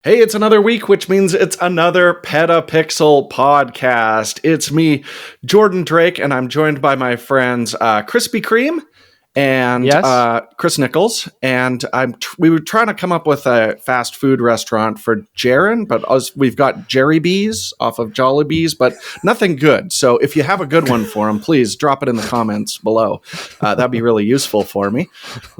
Hey, it's another week, which means it's another PetaPixel podcast. It's me, Jordan Drake, and I'm joined by my friends Krispy Kreme and Yes. Chris Niccolls. And we were trying to come up with a fast food restaurant for Jaron, but we've got Jerry Bees off of Jolly Bees, but nothing good. So if you have a good one for him, please drop it in the comments below. That'd be really useful for me.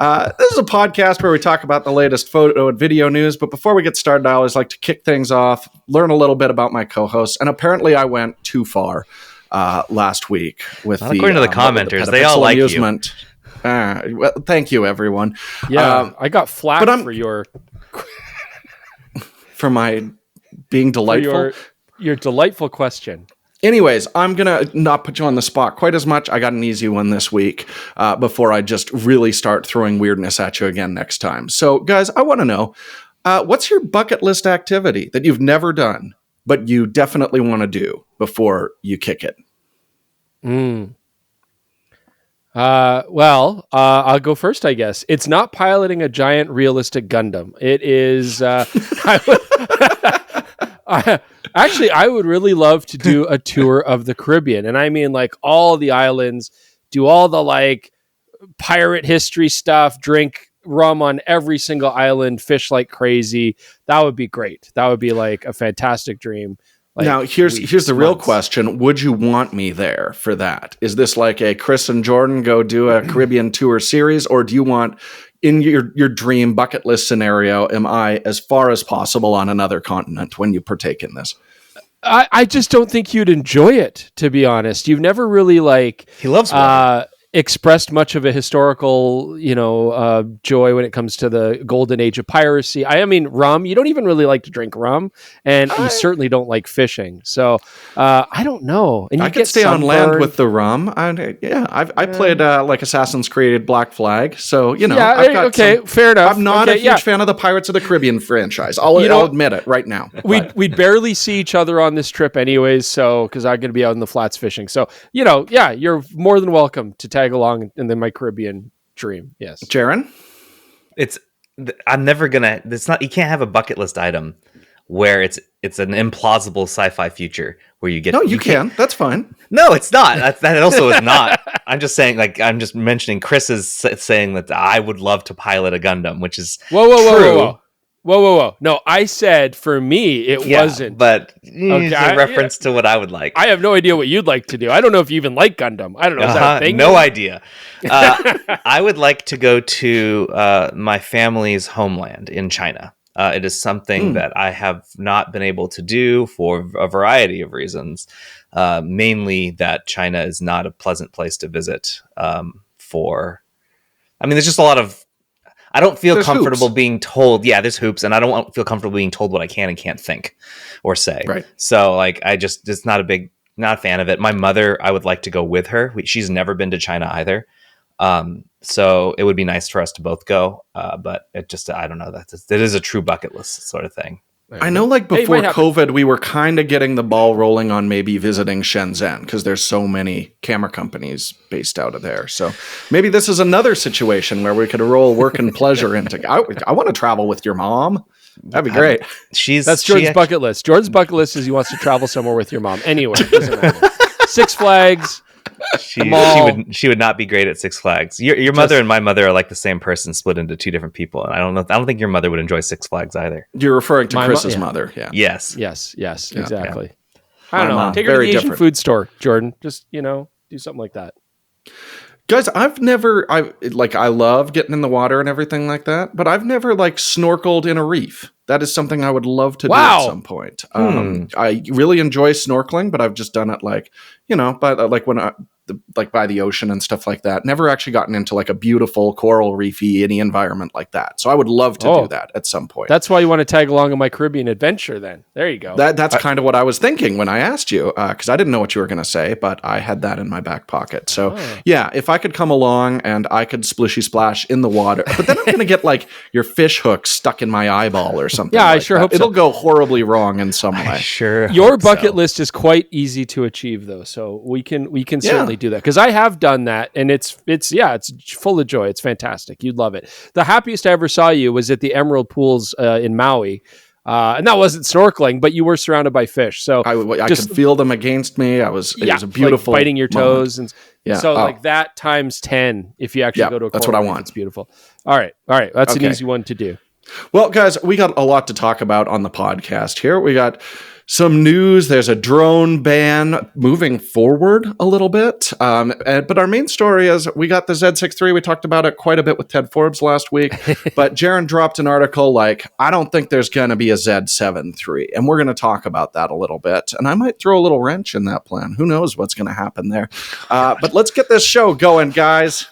This is a podcast where we talk about the latest photo and video news, but before we get started, I always like to kick things off, learn a little bit about my co-hosts, and apparently I went too far last week with according to the commenters, they all like amusement. Well, thank you, everyone. Yeah, I got flack for my being delightful. Your delightful question. Anyways, I'm going to not put you on the spot quite as much. I got an easy one this week before I just really start throwing weirdness at you again next time. So, guys, I want to know, what's your bucket list activity that you've never done, but you definitely want to do before you kick it? I'll go first, I guess. It's not piloting a giant realistic Gundam. It is... I would really love to do a tour of the Caribbean. And I mean, like, all the islands, do all the, like, pirate history stuff, drink rum on every single island, fish like crazy. That would be great. That would be, like, a fantastic dream. Like, now, here's the real question. Would you want me there for that? Is this like a Chris and Jordan go do a Caribbean tour series, or do you want, in your dream bucket list scenario, am I as far as possible on another continent when you partake in this? I just don't think you'd enjoy it, to be honest. You've never really, like... He loves water. Expressed much of a historical, joy when it comes to the golden age of piracy. I mean, rum. You don't even really like to drink rum, and you certainly don't like fishing. So I don't know. And I could stay on land with the rum. I played like Assassin's Creed Black Flag, so I've got fair enough. I'm not a huge fan of the Pirates of the Caribbean franchise. I'll admit it right now. We'd barely see each other on this trip, anyways. So because I'm going to be out in the flats fishing. So you're more than welcome to tag along in my Caribbean dream. Yes. Jaron? I'm never gonna, you can't have a bucket list item where it's an implausible sci-fi future where you get... No, you can. That's fine. No, it's not. That also is not. I'm just saying, I'm just mentioning Chris is saying that I would love to pilot a Gundam, which is true. Whoa. No, I said for me, it wasn't. But it's a reference to what I would like. I have no idea what you'd like to do. I don't know if you even like Gundam. I don't know. Is that a thing? No idea. I would like to go to my family's homeland in China. It is something that I have not been able to do for a variety of reasons. Mainly that China is not a pleasant place to visit there's just a lot of... I don't feel comfortable being told, there's hoops, and I don't feel comfortable being told what I can and can't think or say. Right. So, it's not a fan of it. My mother, I would like to go with her. She's never been to China either. So it would be nice for us to both go. But I don't know. That is a true bucket list sort of thing. I know, before COVID, we were kind of getting the ball rolling on maybe visiting Shenzhen because there's so many camera companies based out of there. So maybe this is another situation where we could roll work and pleasure into. I want to travel with your mom. That'd be great. That's Jordan's bucket list. Jordan's bucket list is he wants to travel somewhere with your mom. Anywhere, doesn't matter. Six Flags. She would not be great at Six Flags. Your mother and my mother are like the same person split into two different people, and I don't think your mother would enjoy Six Flags either. You're referring to Chris's mother, yeah. Yes, exactly. Yeah. I don't know. Take her to the Asian food store, Jordan. Just do something like that. Guys, I love getting in the water and everything like that, but I've never snorkeled in a reef. That is something I would love to do at some point. I really enjoy snorkeling, but I've just done it by the ocean and stuff like that. Never actually gotten into a beautiful coral reefy any environment like that. So I would love to do that at some point. That's why you want to tag along on my Caribbean adventure then. There you go. That's kind of what I was thinking when I asked you, because I didn't know what you were going to say, but I had that in my back pocket. So if I could come along and I could splishy splash in the water, but then I'm going to get your fish hook stuck in my eyeball or something. Yeah, I sure hope so. It'll go horribly wrong in some way. Your bucket list is quite easy to achieve though. So we can certainly do that, because I have done that, and it's full of joy. It's fantastic. You'd love it. The happiest I ever saw you was at the Emerald Pools in Maui. And that wasn't snorkeling, but you were surrounded by fish. So I could feel them against me. It was a beautiful like biting your toes. moment. And so like that times 10, if you actually go to a that's coral what I reef, want. it's beautiful. All right. That's an easy one to do. Well, guys, we got a lot to talk about on the podcast here. We got some news. There's a drone ban moving forward a little bit. But our main story is we got the Z6 III. We talked about it quite a bit with Ted Forbes last week. But Jaron dropped an article like, I don't think there's going to be a Z7 III. And we're going to talk about that a little bit. And I might throw a little wrench in that plan. Who knows what's going to happen there. But let's get this show going, guys.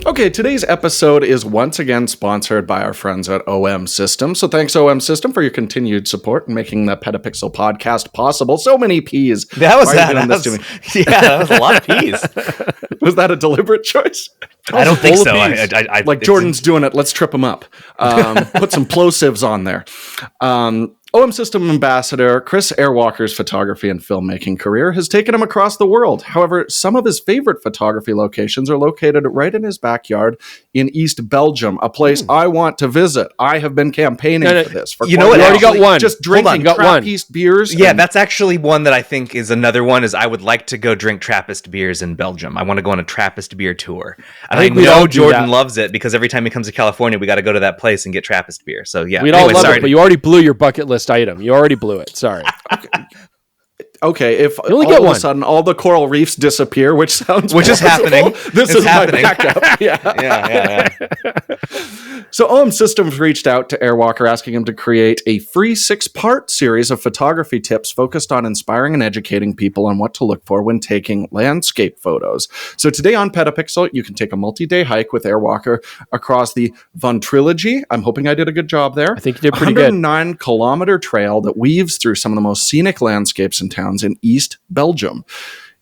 Okay, today's episode is once again sponsored by our friends at OM System. So thanks, OM System, for your continued support in making the PetaPixel podcast possible. So many P's. That was a lot of P's. Was that a deliberate choice? I don't think so. I like Jordan's doing it. Let's trip him up. Put some plosives on there. OM System Ambassador Chris Eyre-Walker's photography and filmmaking career has taken him across the world. However, some of his favorite photography locations are located right in his backyard in East Belgium, a place I want to visit. I have been campaigning for this. You know what? You already got one. Just drinking Trappist beers. Yeah, that's actually one that I think is another one. Is I would like to go drink Trappist beers in Belgium. I want to go on a Trappist beer tour. And I know Jordan loves it because every time he comes to California, we got to go to that place and get Trappist beer. So yeah, we'd all love it, but you already blew your bucket list item. You already blew it. Sorry. Okay, if you only all get of one. a sudden all the coral reefs disappear, which is happening. This is happening. My backup. Yeah. So OM Systems reached out to Eyre-Walker asking him to create a free 6-part series of photography tips focused on inspiring and educating people on what to look for when taking landscape photos. So today on PetaPixel, you can take a multi-day hike with Eyre-Walker across the Venntrilogie. I'm hoping I did a good job there. I think you did pretty good. 109-kilometer trail that weaves through some of the most scenic landscapes in towns in East Belgium.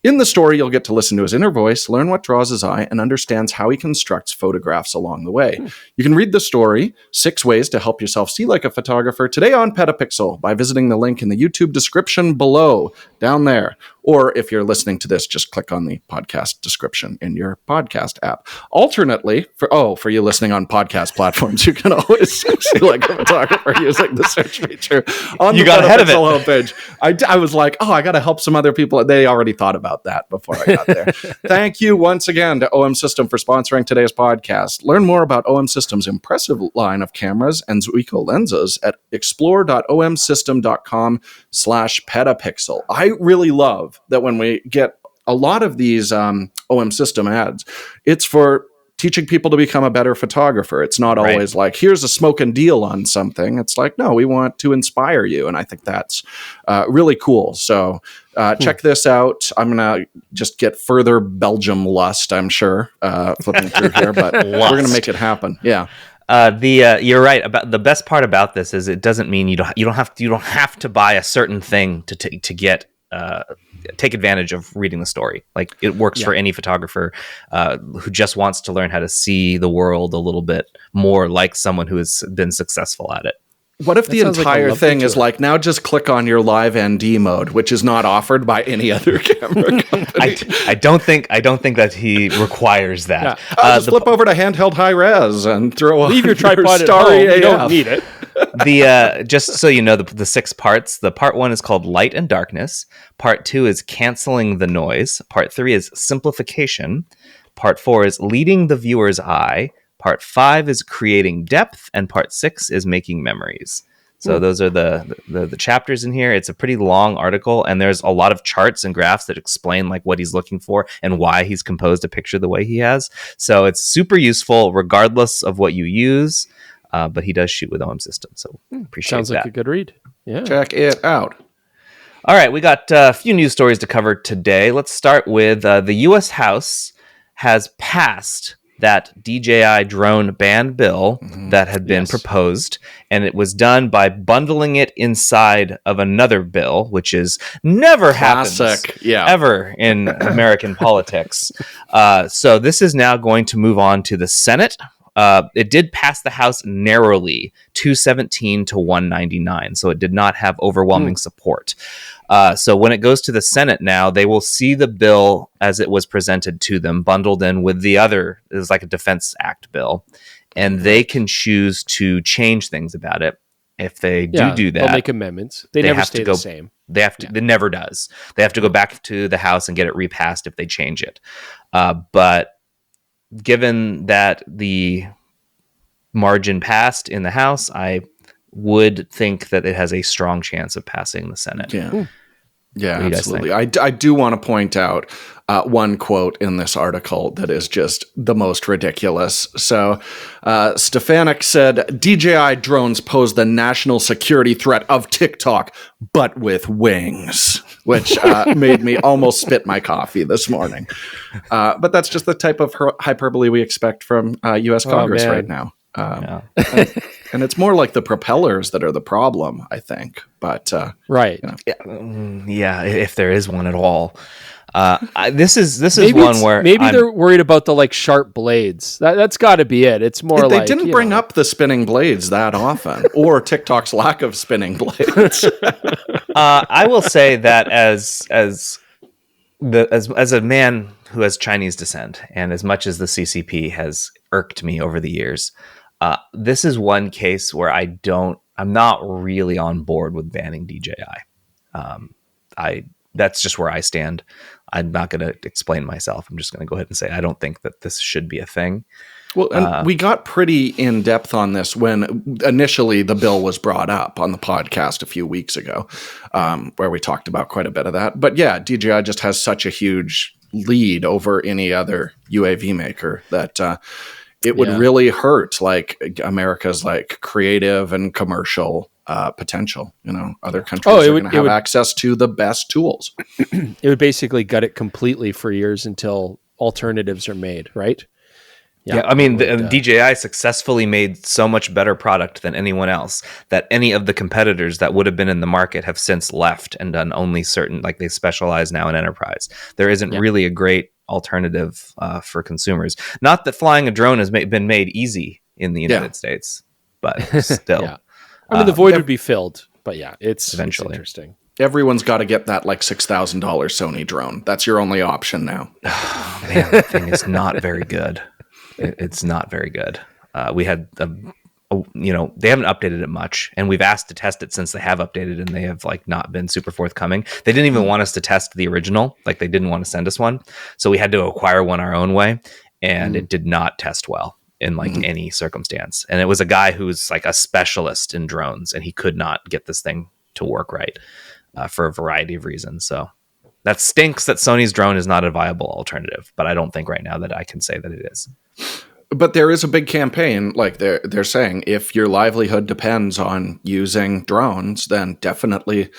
In the story, you'll get to listen to his inner voice, learn what draws his eye, and understands how he constructs photographs along the way. You can read the story, 6 Ways to Help Yourself See Like a Photographer, today on PetaPixel by visiting the link in the YouTube description below, down there. Or if you're listening to this, just click on the podcast description in your podcast app. Alternately, for you listening on podcast platforms, you can always see like a photographer using the search feature on the PetaPixel homepage. I was like, I got to help some other people. They already thought about that before I got there. Thank you once again to OM System for sponsoring today's podcast. Learn more about OM System's impressive line of cameras and Zuiko lenses at explore.omsystem.com/petapixel. I really love that when we get a lot of these OM System ads, it's for teaching people to become a better photographer. It's not always like, here's a smoking deal on something. It's like, no, we want to inspire you. And I think that's really cool. So check this out. I'm going to just get further Belgium lust, I'm sure, flipping through here, but we're going to make it happen. Yeah. You're right about the best part about this is it doesn't mean you don't have to buy a certain thing to get take advantage of reading the story. Like it works for any photographer who just wants to learn how to see the world a little bit more like someone who has been successful at it. What if the entire thing is like, now just click on your live ND mode, which is not offered by any other camera company? I don't think that he requires that. Just flip over to handheld high res and leave your tripod at home. You don't need it. Just so you know, the 6 parts. The part 1 is called Light and Darkness. Part 2 is Canceling the Noise. Part 3 is Simplification. Part 4 is Leading the Viewer's Eye. Part 5 is Creating Depth, and Part 6 is Making Memories. So those are the chapters in here. It's a pretty long article, and there's a lot of charts and graphs that explain like what he's looking for and why he's composed a picture the way he has. So it's super useful regardless of what you use, but he does shoot with OM System, so appreciate Sounds that. like a good read. Yeah, check it out. All right, we got a few news stories to cover today. Let's start with the U.S. House has passed that DJI Drone ban bill that had been proposed, and it was done by bundling it inside of another bill, which is never happens ever in American politics. So this is now going to move on to the Senate. It did pass the House narrowly, 217 to 199, so it did not have overwhelming support. So when it goes to the Senate now, they will see the bill as it was presented to them, bundled in with the other. It was like a Defense Act bill, and they can choose to change things about it. If they do that, they'll make amendments. They never stay the same. They have to. It never does. They have to go back to the House and get it repassed if they change it. But given that the margin passed in the House, I would think that it has a strong chance of passing the Senate. Yeah, absolutely. I do want to point out one quote in this article that is just the most ridiculous. So Stefanik said, DJI drones pose the national security threat of TikTok, but with wings, which made me almost spit my coffee this morning. But that's just the type of hyperbole we expect from U.S. Congress right now. And it's more like the propellers that are the problem, I think. But right, if there is one at all, this is maybe one where they're worried about the like sharp blades. That's got to be it. It's more they didn't bring up the spinning blades that often, or TikTok's lack of spinning blades. I will say that as a man who has Chinese descent, and as much as the CCP has irked me over the years, this is one case where I'm not really on board with banning DJI. That's just where I stand. I'm not going to explain myself. I'm just going to go ahead and say I don't think that this should be a thing. Well, and we got pretty in depth on this when initially the bill was brought up on the podcast a few weeks ago, where we talked about quite a bit of that. But yeah, DJI just has such a huge lead over any other UAV maker that it would really hurt like America's like creative and commercial potential. Other countries are going to have access to the best tools. It would basically gut it completely for years until alternatives are made, right? Yeah, I mean, DJI successfully made so much better product than anyone else that any of the competitors that would have been in the market have since left and done only certain, like they specialize now in enterprise. There isn't really a great alternative for consumers. Not that flying a drone has been made easy in the United States, but still. I mean, the void would be filled, but it's eventually interesting. Everyone's got to get that like $6,000 Sony drone. That's your only option now. Oh, man, that thing is not very good. It's not very good. We had, they haven't updated it much, and we've asked to test it since they have updated, and they have like not been super forthcoming. They didn't even want us to test the original, like they didn't want to send us one, so we had to acquire one our own way, and it did not test well in like any circumstance. And it was a guy who's like a specialist in drones, and he could not get this thing to work right for a variety of reasons. So that stinks that Sony's drone is not a viable alternative, but I don't think right now that I can say that it is. But there is a big campaign, like they're saying, if your livelihood depends on using drones, then definitely,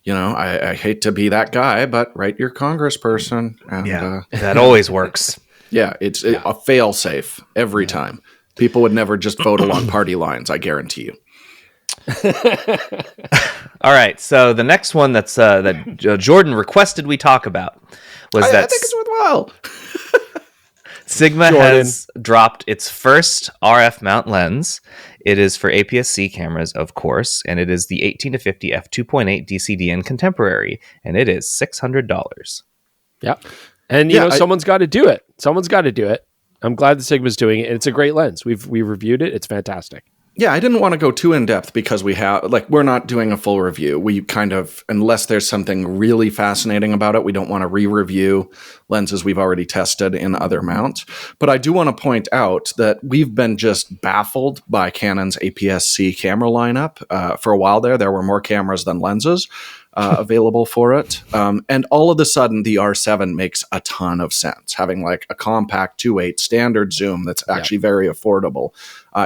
I hate to be that guy, but write your congressperson. And, that always works. It's a fail-safe every time. People would never just vote along party lines, I guarantee you. All right, so the next one that Jordan requested we talk about was I think it's worthwhile. Sigma has dropped its first RF mount lens. It is for APS-C cameras, of course, and it is the 18-50 f2.8 DCD-N Contemporary, and it is $600. Yeah. And someone's got to do it. Someone's got to do it. I'm glad the Sigma's doing it. It's a great lens. We reviewed it. It's fantastic. Yeah, I didn't want to go too in depth because we're not doing a full review. We kind of, unless there's something really fascinating about it, we don't want to re-review lenses we've already tested in other mounts. But I do want to point out that we've been just baffled by Canon's APS-C camera lineup. For a while there were more cameras than lenses available for it. And all of a sudden, the R7 makes a ton of sense. Having like a compact 2.8 standard zoom that's actually very affordable.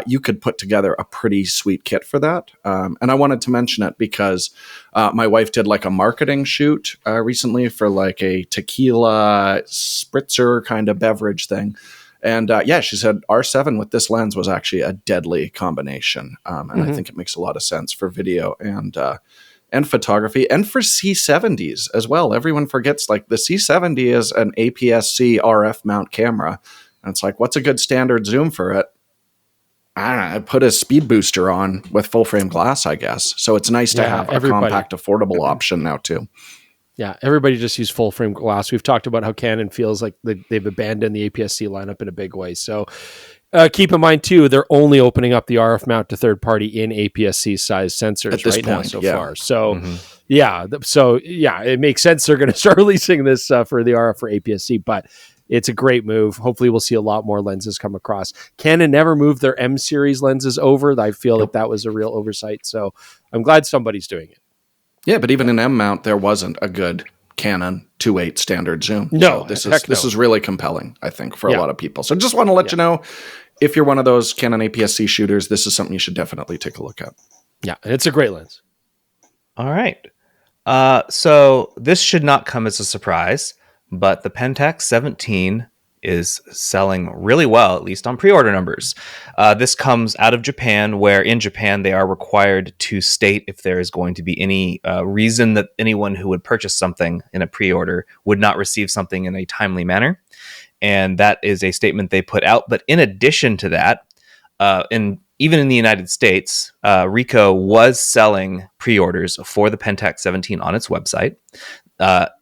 You could put together a pretty sweet kit for that. And I wanted to mention it because my wife did like a marketing shoot recently for like a tequila spritzer kind of beverage thing. And she said R7 with this lens was actually a deadly combination. And I think it makes a lot of sense for video and photography and for C70s as well. Everyone forgets like the C70 is an APS-C RF mount camera. And it's like, what's a good standard zoom for it? I don't know, put a speed booster on with full frame glass, I guess. So it's nice to have a compact, affordable option now too. Yeah, everybody just use full frame glass. We've talked about how Canon feels like they've abandoned the APS-C lineup in a big way. So keep in mind too, they're only opening up the RF mount to third party in APS-C size sensors at this right point, now so far. So it makes sense they're going to start releasing this for the RF for APS-C, but it's a great move. Hopefully we'll see a lot more lenses come across. Canon never moved their M series lenses over. I feel like that was a real oversight. So I'm glad somebody's doing it. Yeah, but even in M mount, there wasn't a good Canon 2.8 standard zoom. No, so this is really compelling, I think, for a lot of people. So just want to let you know, if you're one of those Canon APS-C shooters, this is something you should definitely take a look at. Yeah, and it's a great lens. All right. So this should not come as a surprise, but the Pentax 17 is selling really well, at least on pre-order numbers. This comes out of Japan, where in Japan they are required to state if there is going to be any reason that anyone who would purchase something in a pre-order would not receive something in a timely manner. And that is a statement they put out. But in addition to that, even in the United States, Ricoh was selling pre-orders for the Pentax 17 on its website.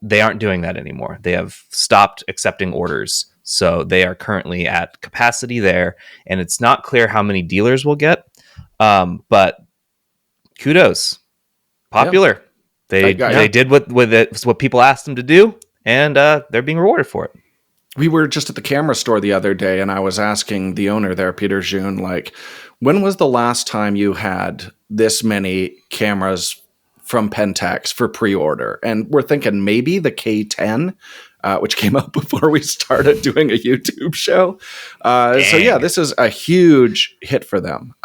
They aren't doing that anymore. They have stopped accepting orders. So they are currently at capacity there, and it's not clear how many dealers will get. But kudos, popular. They did what people asked them to do, and they're being rewarded for it. We were just at the camera store the other day, and I was asking the owner there, Peter June, like, when was the last time you had this many cameras from Pentax for pre-order? And we're thinking maybe the K10, which came out before we started doing a YouTube show. This is a huge hit for them,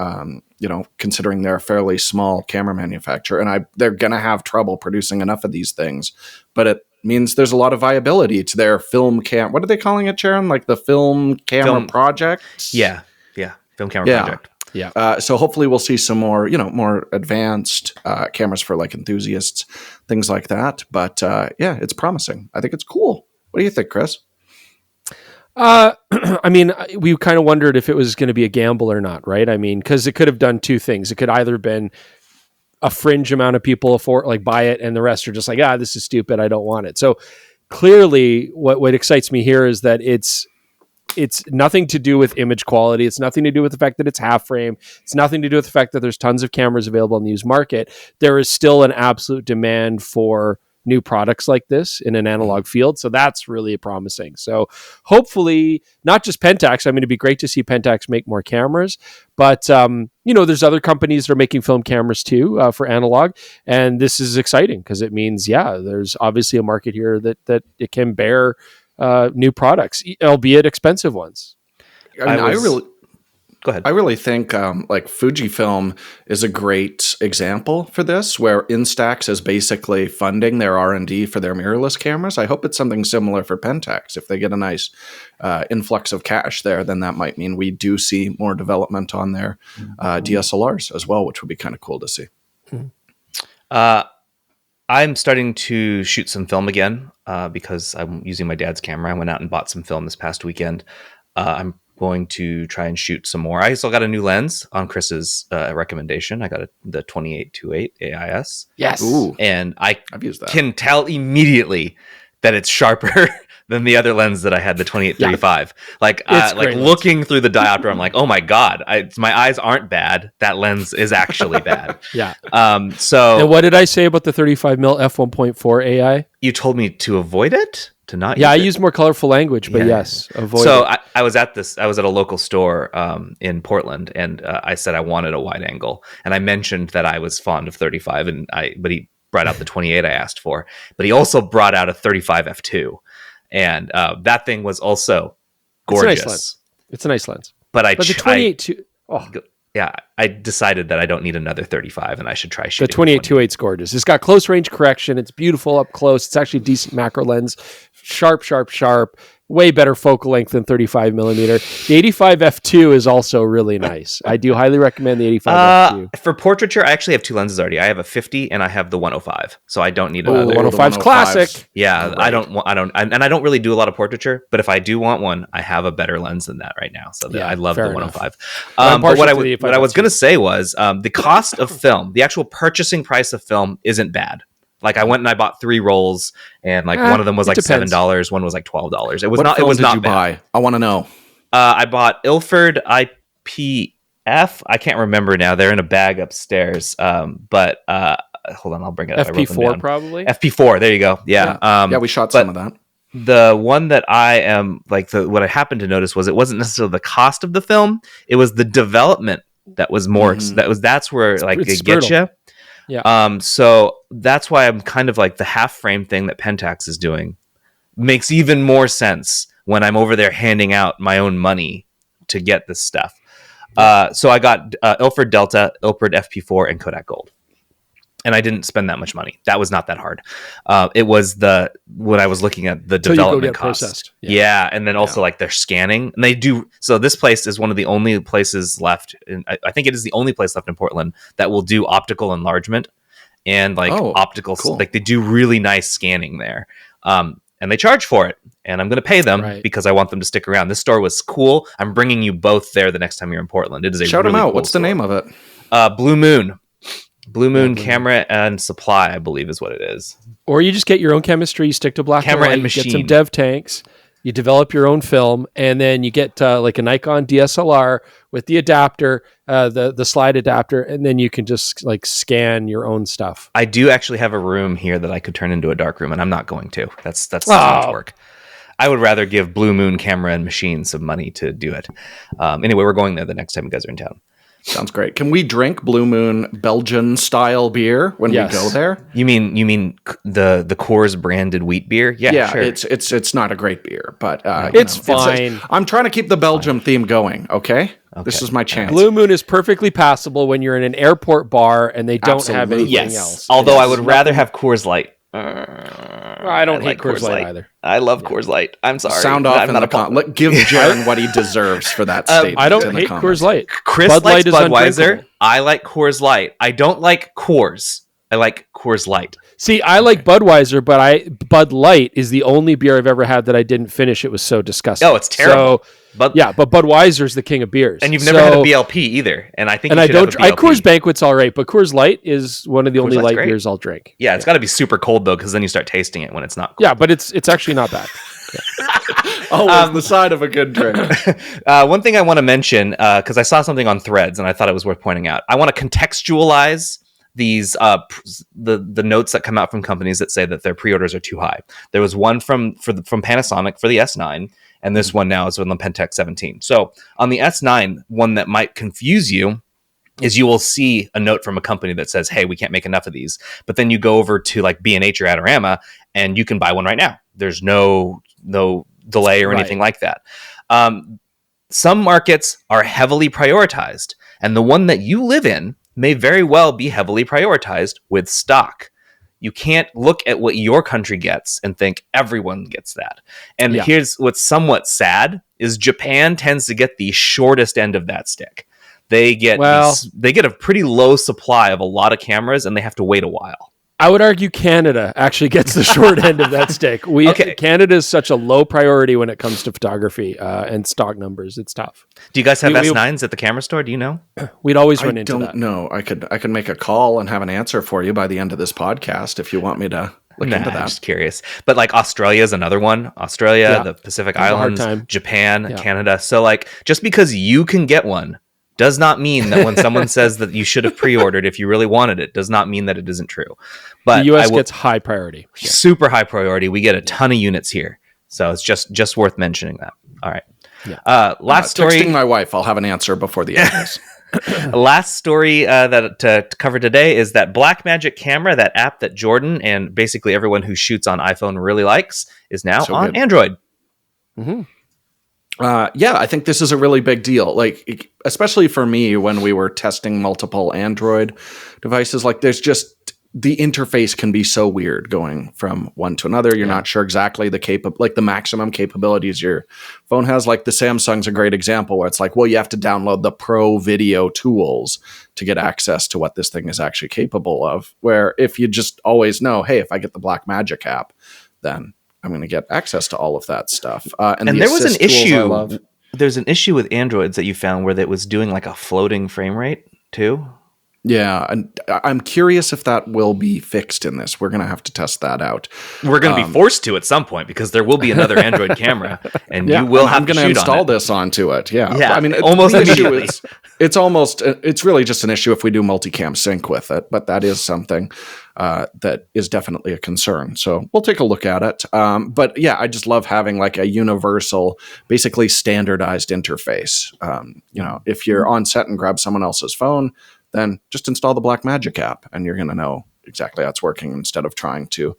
considering they're a fairly small camera manufacturer. And they're going to have trouble producing enough of these things. But it means there's a lot of viability to their film cam. What are they calling it, Jaron? Like the film camera project? Yeah. Film camera project. Yeah. So hopefully we'll see some more, more advanced cameras for like enthusiasts, things like that. But it's promising. I think it's cool. What do you think, Chris? I mean, we kind of wondered if it was going to be a gamble or not, right? I mean, because it could have done two things. It could either been a fringe amount of people buy it, and the rest are just like, this is stupid, I don't want it. So clearly, what excites me here is that it's nothing to do with image quality. It's nothing to do with the fact that it's half frame. It's nothing to do with the fact that there's tons of cameras available in the used market. There is still an absolute demand for new products like this in an analog field. So that's really promising. So hopefully not just Pentax. I mean, it'd be great to see Pentax make more cameras, but there's other companies that are making film cameras too for analog. And this is exciting because it means, there's obviously a market here that it can bear new products, albeit expensive ones. Go ahead. I really think Fujifilm is a great example for this, where Instax is basically funding their R&D for their mirrorless cameras. I hope it's something similar for Pentax. If they get a nice influx of cash there, then that might mean we do see more development on their DSLRs as well, which would be kind of cool to see. I'm starting to shoot some film again because I'm using my dad's camera. I went out and bought some film this past weekend. I'm going to try and shoot some more. I still got a new lens on Chris's recommendation. I got the 28-28 AIS. Yes. Ooh. And I've used that. Can tell immediately that it's sharper than the other lens that I had, the 28-35. Looking through the diopter, I'm like, oh my God, my eyes aren't bad. That lens is actually bad. Yeah. So and what did I say about the 35mm f1.4 AI? You told me to avoid it? To not I used more colorful language, but yes, avoid so it. I was at a local store in Portland, and I said I wanted a wide angle, and I mentioned that I was fond of 35, but he brought out the 28 I asked for, but he also brought out a 35 f2, and that thing was also gorgeous. It's a nice lens. But the 28 I decided that I don't need another 35, and I should try shooting. The 28-28 is gorgeous. It's got close range correction. It's beautiful up close. It's actually a decent macro lens. Sharp. way better focal length than 35 millimeter. The 85 f2 is also really nice. I do highly recommend the 85 f2. For portraiture, I actually have two lenses already. I have a 50 and I have the 105, so I don't need The another. 105's classic. Yeah, Right. I don't really do a lot of portraiture, but if I do want one, I have a better lens than that right now. So I love the fair 105. I'm But partial to the 85 what I was f2. going to say was the cost of film, the actual purchasing price of film isn't bad. Like I went and I bought 3 rolls, and like one of them was like $7, one was like $12. It was What not. It film was did not you bad. buy? I want to know. I bought Ilford IPF. I can't remember now. They're in a bag upstairs. But hold on, I'll bring it up. I wrote them FP4 down. probably. FP4. There you go. Yeah. Yeah, we shot some of that. The one that I am like what I happened to notice was it wasn't necessarily the cost of the film. It was the development that was more. That's where like it's it gets you. Yeah. So that's why I'm kind of like the half frame thing that Pentax is doing makes even more sense when I'm over there handing out my own money to get this stuff. So I got Ilford Delta, Ilford FP4, and Kodak Gold. And I didn't spend that much money. That was not that hard. It was when I was looking at the development cost. Processed. Yeah. And then also like they're scanning. And they do. So this place is one of the only places left. I think it is the only place left in Portland that will do optical enlargement and like optical. Cool. Like they do really nice scanning there. And they charge for it. And I'm going to pay them because I want them to stick around. This store was cool. I'm bringing you both there the next time you're in Portland. It is a Shout really them out. cool What's store. the name of it? Blue Moon. Blue Moon Camera and Supply, I believe is what it is. Or you just get your own chemistry, you stick to black Camera and and white, you get machine. some dev tanks, you develop your own film, and then you get like a Nikon DSLR with the adapter, the slide adapter, and then you can just like scan your own stuff. I do actually have a room here that I could turn into a dark room, and I'm not going to. That's too much work. I would rather give Blue Moon Camera and Machine some money to do it. Anyway, we're going there the next time you guys are in town. Sounds great. Can we drink Blue Moon Belgian style beer when we go there? You mean the Coors branded wheat beer? Yeah, sure. It's not a great beer, but it's fine. I'm trying to keep the Belgium theme going. Okay, this is my chance. Blue Moon is perfectly passable when you're in an airport bar and they don't have anything else. Although I would rather have Coors Light. I don't hate Coors Light either. I love Coors Light. I'm sorry. Sound off I'm in not the comments. Give Jaron what he deserves for that statement. I don't hate Coors Light. Chris Bud likes Light is Budweiser. undrinkable. I like Coors Light. I don't like Coors. I like Coors Light. See, I like Budweiser, but Bud Light is the only beer I've ever had that I didn't finish. It was so disgusting. Oh, it's terrible. So, but Budweiser's the king of beers. And you've never had a BLP either. And I think and you I should don't. have a BLP. Coors Banquet's all right, but Coors Light is one of the only Light's light great. beers I'll drink. Yeah, it's got to be super cold though, because then you start tasting it when it's not cold. Yeah, but it's actually not bad. Always the sign of a good drink. One thing I want to mention, because I saw something on Threads and I thought it was worth pointing out. I want to contextualize these the notes that come out from companies that say that their pre-orders are too high. There was one from Panasonic for the S9, and this one now is on the Pentax 17. So on the S9, one that might confuse you is you will see a note from a company that says, hey, we can't make enough of these. But then you go over to like B&H or Adorama and you can buy one right now. There's no delay or anything like that. Some markets are heavily prioritized, and the one that you live in may very well be heavily prioritized with stock. You can't look at what your country gets and think everyone gets that. And here's what's somewhat sad is Japan tends to get the shortest end of that stick. They get a pretty low supply of a lot of cameras, and they have to wait a while. I would argue Canada actually gets the short end of that stick. Canada is such a low priority when it comes to photography and stock numbers. It's tough. Do you guys have S9s at the camera store? Do you know? We'd always run into that. I don't know. I could make a call and have an answer for you by the end of this podcast if you want me to look into that. I'm just curious. But like Australia is another one. Australia, the Pacific Islands, Japan, Canada. So like just because you can get one does not mean that when someone says that you should have pre-ordered if you really wanted it, does not mean that it isn't true. But the U.S. gets high priority. Super high priority. We get a ton of units here. So it's just worth mentioning that. All right. Yeah. Last story. Texting my wife. I'll have an answer before the end. Last story that to cover today is that Blackmagic camera, that app that Jordan and basically everyone who shoots on iPhone really likes, is now on Android. Mm-hmm. I think this is a really big deal. Like, especially for me, when we were testing multiple Android devices, like there's just the interface can be so weird going from one to another. You're not sure exactly the maximum capabilities your phone has. Like the Samsung's a great example where it's like, well, you have to download the pro video tools to get access to what this thing is actually capable of. Where if you just always know, hey, if I get the Blackmagic app, then I'm going to get access to all of that stuff. And there was an issue. There's an issue with Androids that you found where it was doing like a floating frame rate too. Yeah, and I'm curious if that will be fixed in this. We're going to have to test that out. We're going to be forced to at some point because there will be another Android camera, and you will have to shoot on it. I'm going to install this onto it. Yeah, I mean, almost immediately. It's really just an issue if we do multicam sync with it, but that is something that is definitely a concern. So we'll take a look at it. But yeah, I just love having like a universal, basically standardized interface. If you're on set and grab someone else's phone, then just install the Blackmagic app and you're going to know exactly how it's working instead of trying to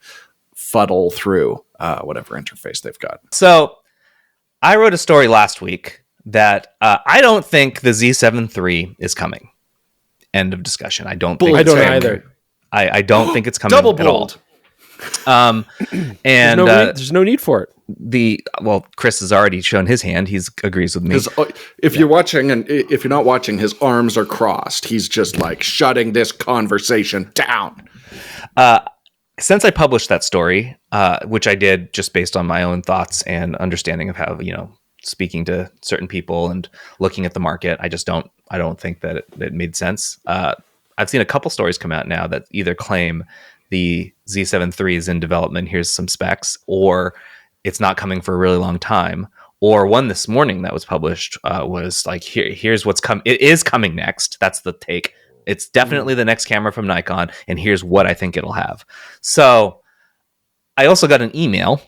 fuddle through whatever interface they've got. So I wrote a story last week that I don't think the Z7 III is coming. End of discussion. I don't think I don't either. I don't think it's coming Double at all. bold. And there's no need for it. Chris has already shown his hand. He agrees with me. If you're watching, and if you're not watching, his arms are crossed. He's just like shutting this conversation down. Since I published that story, which I did just based on my own thoughts and understanding of how, speaking to certain people and looking at the market, I don't think that it made sense. I've seen a couple stories come out now that either claim the Z7 III is in development, here's some specs, or it's not coming for a really long time. Or one this morning that was published was like, here's what's coming. It is coming next. That's the take. It's definitely the next camera from Nikon, and here's what I think it'll have. So I also got an email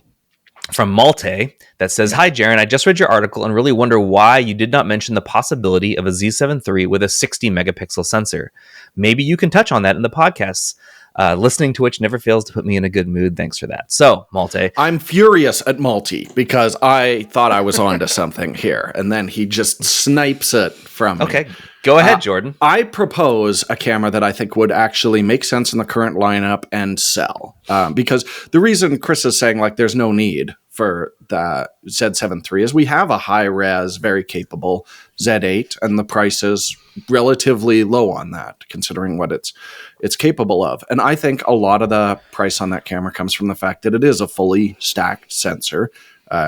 from Malte that says, "Hi, Jaron, I just read your article and really wonder why you did not mention the possibility of a Z7 III with a 60 megapixel sensor. Maybe you can touch on that in the podcasts. Listening to which never fails to put me in a good mood. Thanks for that." So, Malte. I'm furious at Malte because I thought I was onto something here, and then he just snipes it from me. Okay, go ahead, Jordan. I propose a camera that I think would actually make sense in the current lineup and sell. Because the reason Chris is saying like there's no need for the Z7 III is we have a high-res, very capable Z8, and the price is relatively low on that, considering what it's capable of. And I think a lot of the price on that camera comes from the fact that it is a fully stacked sensor,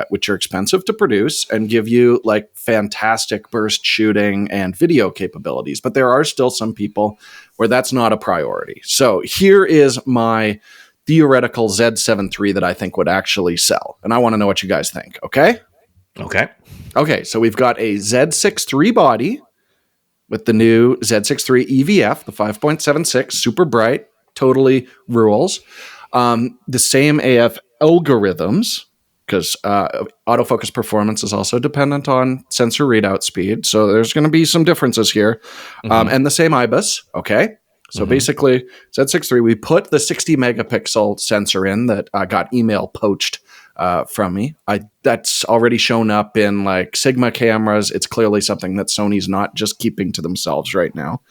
which are expensive to produce and give you like fantastic burst shooting and video capabilities. But there are still some people where that's not a priority. So here is my theoretical Z7 III that I think would actually sell. And I want to know what you guys think, okay? Okay, so we've got a Z6 III body with the new Z6 III EVF, the 5.76, super bright, totally rules. The same AF algorithms, because autofocus performance is also dependent on sensor readout speed. So there's going to be some differences here. And the same IBIS, okay? So basically, Z6 III, we put the 60 megapixel sensor in that got email poached from me. That's already shown up in like Sigma cameras. It's clearly something that Sony's not just keeping to themselves right now.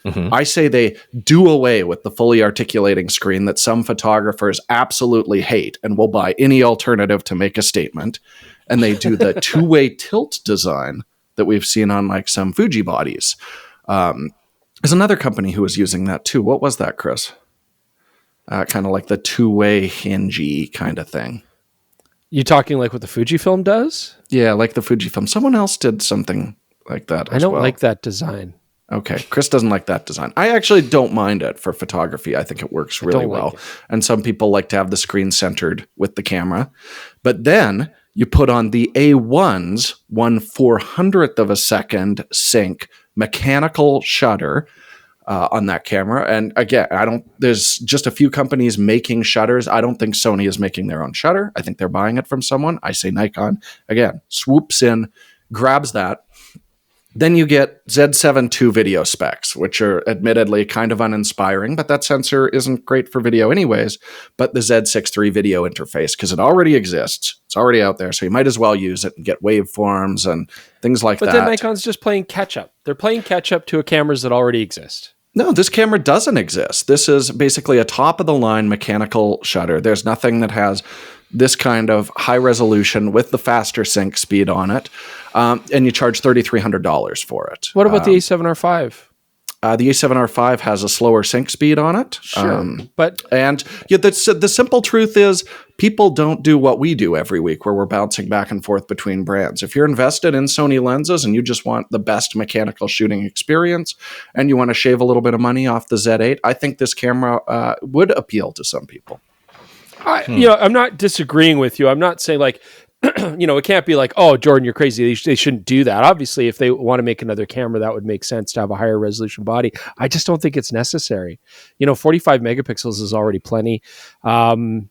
I say they do away with the fully articulating screen that some photographers absolutely hate and will buy any alternative to make a statement. And they do the two-way tilt design that we've seen on like some Fuji bodies. There's another company who was using that too. What was that, Chris? Kind of like the two-way hingey kind of thing. You talking like what the Fujifilm does? Yeah, like the Fujifilm. Someone else did something like that. I don't like that design. Okay, Chris doesn't like that design. I actually don't mind it for photography. I think it works really well. And some people like to have the screen centered with the camera. But then you put on the A1's 1/400th of a second sync mechanical shutter on that camera. And again, there's just a few companies making shutters. I don't think Sony is making their own shutter. I think they're buying it from someone. I say Nikon, again, swoops in, grabs that. Then you get Z7 II video specs, which are admittedly kind of uninspiring, but that sensor isn't great for video anyways. But the Z6 III video interface, because it already exists, it's already out there, so you might as well use it and get waveforms and things like that. But then Nikon's just playing catch-up. They're playing catch-up to cameras that already exist. No, this camera doesn't exist. This is basically a top-of-the-line mechanical shutter. There's nothing that has this kind of high resolution with the faster sync speed on it, and you charge $3,300 for it. What about the A7R5? The A7R5 has a slower sync speed on it. Sure, the simple truth is people don't do what we do every week where we're bouncing back and forth between brands. If you're invested in Sony lenses and you just want the best mechanical shooting experience and you want to shave a little bit of money off the Z8, I think this camera would appeal to some people. I'm not disagreeing with you. I'm not saying like, it can't be like, oh, Jordan, you're crazy. They shouldn't do that. Obviously, if they want to make another camera, that would make sense to have a higher resolution body. I just don't think it's necessary. 45 megapixels is already plenty. The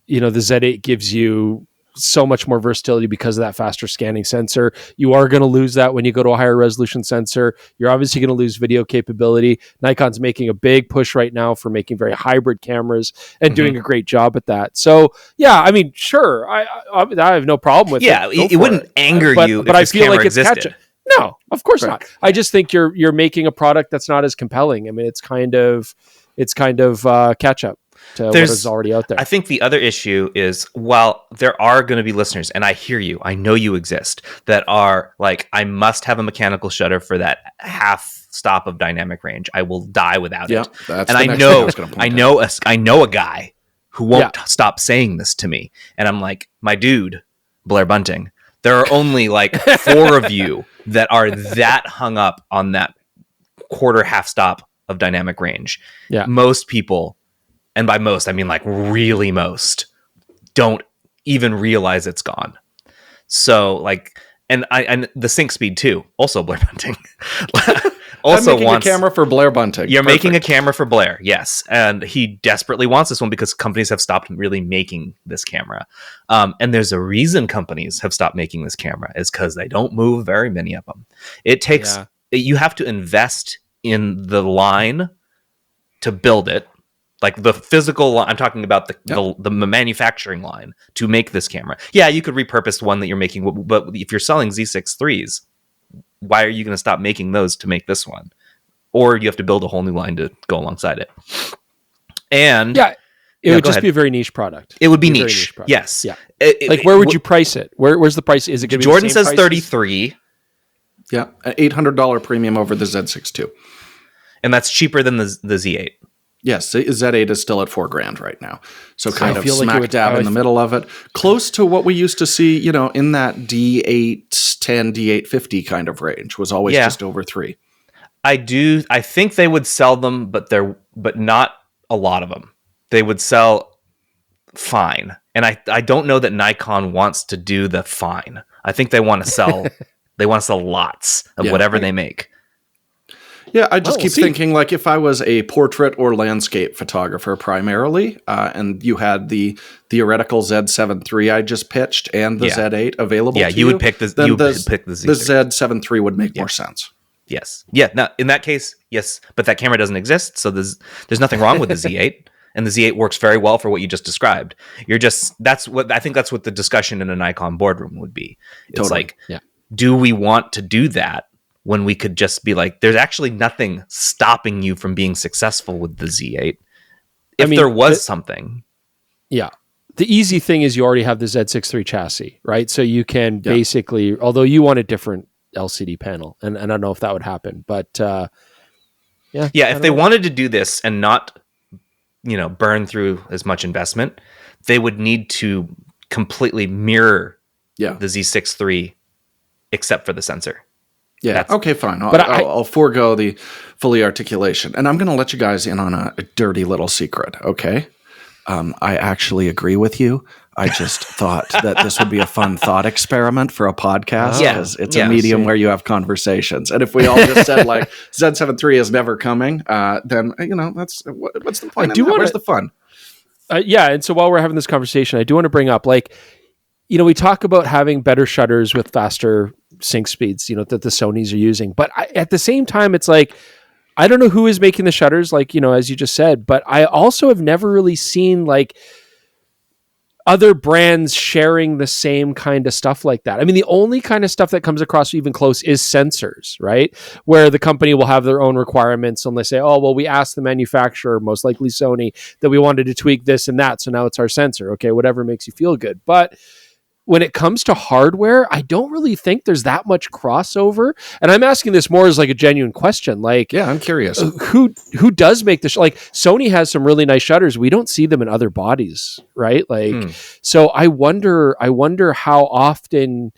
Z8 gives you so much more versatility because of that faster scanning sensor. You are going to lose that when you go to a higher resolution sensor. You're obviously going to lose video capability. Nikon's making a big push right now for making very hybrid cameras and doing a great job at that. So yeah, I mean, sure, I have no problem with it. Yeah, it wouldn't anger you, but I feel like it's existed. No, of course not. I just think you're making a product that's not as compelling. I mean, it's kind of catch up to what is already out there. I think the other issue is, while there are going to be listeners, and I hear you, I know you exist, that are like, I must have a mechanical shutter for that half stop of dynamic range. I will die without it. That's and I know a guy who won't stop saying this to me, and I'm like, my dude, Blair Bunting, there are only like 4 of you that are that hung up on that quarter half stop of dynamic range. Yeah, most people. And by most, I mean like really most, don't even realize it's gone. So like, and the sync speed too. Also Blair Bunting. Also I'm making a camera for Blair Bunting. You're making a camera for Blair, yes. And he desperately wants this one because companies have stopped really making this camera. And there's a reason companies have stopped making this camera is because they don't move very many of them. It takes, you have to invest in the line to build it. Like the physical line, I'm talking about the manufacturing line to make this camera. Yeah, you could repurpose one that you're making, but if you're selling Z6 IIIs, why are you going to stop making those to make this one? Or you have to build a whole new line to go alongside it. And it would just be a very niche product. It would be niche. Yes. Yeah. Where would you price it? Where's the price? Is it going to be Jordan says 33. Yeah, an $800 premium over the Z6 II. And that's cheaper than the Z8. Yes, the Z8 is still at $4,000 right now. So kind of smack like dab in the middle of it. Close to what we used to see, in that D810, D850 kind of range was always just over $3,000. I think they would sell them, but not a lot of them. They would sell fine. And I don't know that Nikon wants to do the fine. I think they want to sell lots of whatever they make. Yeah, I just keep thinking, like, if I was a portrait or landscape photographer primarily, and you had the theoretical Z7 III I just pitched and the Z8 available to you, would pick the Z3. The Z7 III would make more sense. Yes. Yeah, now, in that case, yes, but that camera doesn't exist, so there's nothing wrong with the Z8, and the Z8 works very well for what you just described. That's what the discussion in a Nikon boardroom would be. It's do we want to do that? When we could just be like, there's actually nothing stopping you from being successful with the Z8. If there was something. Yeah. The easy thing is you already have the Z6 III chassis, right? So you can basically, although you want a different LCD panel, and I don't know if that would happen, but if they wanted to do this and not, burn through as much investment, they would need to completely mirror the Z6 III except for the sensor. Yeah. Okay, fine. I'll forego the fully articulation. And I'm going to let you guys in on a dirty little secret, okay? I actually agree with you. I just thought that this would be a fun thought experiment for a podcast because it's a medium where you have conversations. And if we all just said, like, Z7 III is never coming, then, what's the point? Where's the fun? And so while we're having this conversation, I do want to bring up, like, we talk about having better shutters with faster sync speeds, that the Sonys are using. But at the same time, it's like, I don't know who is making the shutters, like, as you just said, but I also have never really seen, like, other brands sharing the same kind of stuff like that. I mean, the only kind of stuff that comes across even close is sensors, right? Where the company will have their own requirements and they say, oh, well, we asked the manufacturer, most likely Sony, that we wanted to tweak this and that. So now it's our sensor. Okay, whatever makes you feel good. But when it comes to hardware, I don't really think there's that much crossover. And I'm asking this more as like a genuine question. Like, yeah, I'm curious. Who does make the like Sony has some really nice shutters. We don't see them in other bodies, right? Like, so I wonder how often,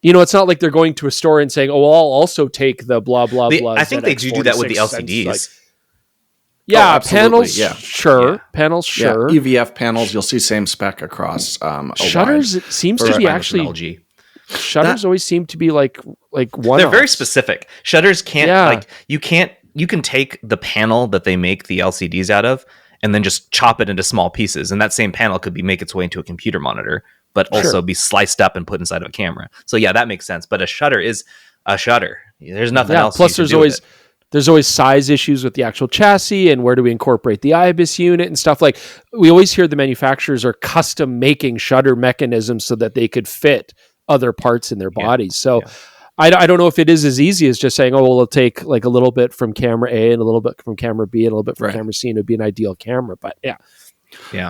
it's not like they're going to a store and saying, oh, I'll also take the blah, blah, blah. I think they do that with the LCDs. Like, yeah, panels, yeah. Sure. Yeah. Panels, sure. Yeah. EVF panels, you'll see same spec across shutters. It seems to be actually shutters always seem to be like one. They're very specific. Shutters can't you can take the panel that they make the LCDs out of and then just chop it into small pieces, and that same panel could make its way into a computer monitor, but also be sliced up and put inside of a camera. So yeah, that makes sense. But a shutter is a shutter. There's nothing else. Plus, there's always size issues with the actual chassis and where do we incorporate the IBIS unit and stuff. Like, we always hear the manufacturers are custom making shutter mechanisms so that they could fit other parts in their bodies. So I don't know if it is as easy as just saying, oh, well, we'll take like a little bit from camera A and a little bit from camera B and a little bit from camera C, and it'd be an ideal camera. But yeah.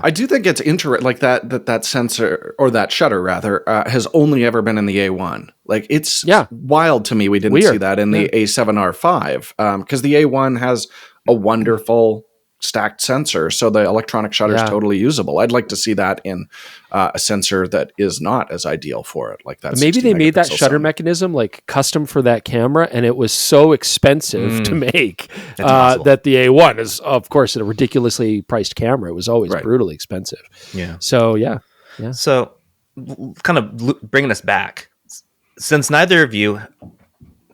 I do think it's interesting, like that sensor, or that shutter rather, has only ever been in the A1. Like, it's wild to me we didn't see that in the A7R5, because the A1 has a wonderful stacked sensor, so the electronic shutter is totally usable. I'd like to see that in a sensor that is not as ideal for it, like that. Maybe they made that shutter mechanism like custom for that camera, and it was so expensive to make that the A1 is, of course, a ridiculously priced camera. It was always brutally expensive. Yeah. So So, kind of bringing us back, since neither of you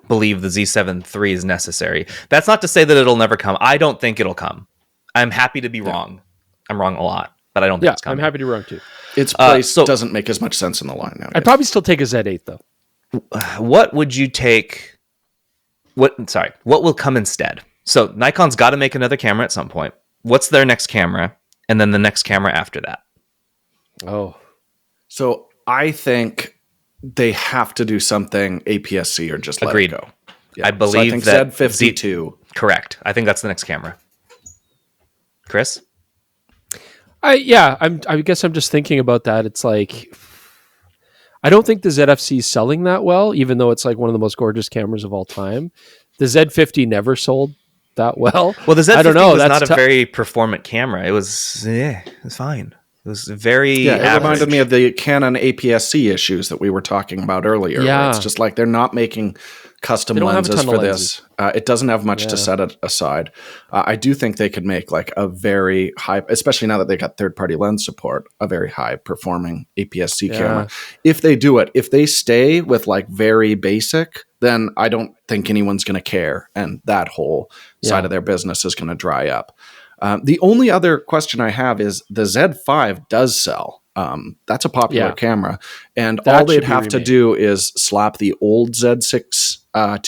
believe the Z7 III is necessary, that's not to say that it'll never come. I don't think it'll come. I'm happy to be wrong. I'm wrong a lot, but I don't think it's coming. I'm happy to be wrong too. Its price doesn't make as much sense in the line now. I'd probably still take a Z8 though. What would you take? What will come instead? So Nikon's got to make another camera at some point. What's their next camera? And then the next camera after that? Oh. So I think they have to do something APS-C or just let it go. Yeah. I believe think that Z52. Correct. I think that's the next camera. Chris? I guess I'm just thinking about that. It's like, I don't think the ZFC is selling that well, even though it's like one of the most gorgeous cameras of all time. The Z50 never sold that well. Well, the Z50 was not a very performant camera. It was fine. It was very it reminded me of the Canon APS-C issues that we were talking about earlier. Yeah. It's just like they're not making custom lenses for this. It doesn't have much to set it aside. I do think they could make like a very high, especially now that they got third-party lens support, a very high-performing APS-C camera. If they do it, if they stay with like very basic, then I don't think anyone's going to care, and that whole side of their business is going to dry up. The only other question I have is the Z5 does sell. That's a popular camera, and all they'd have to do is slap the old Z6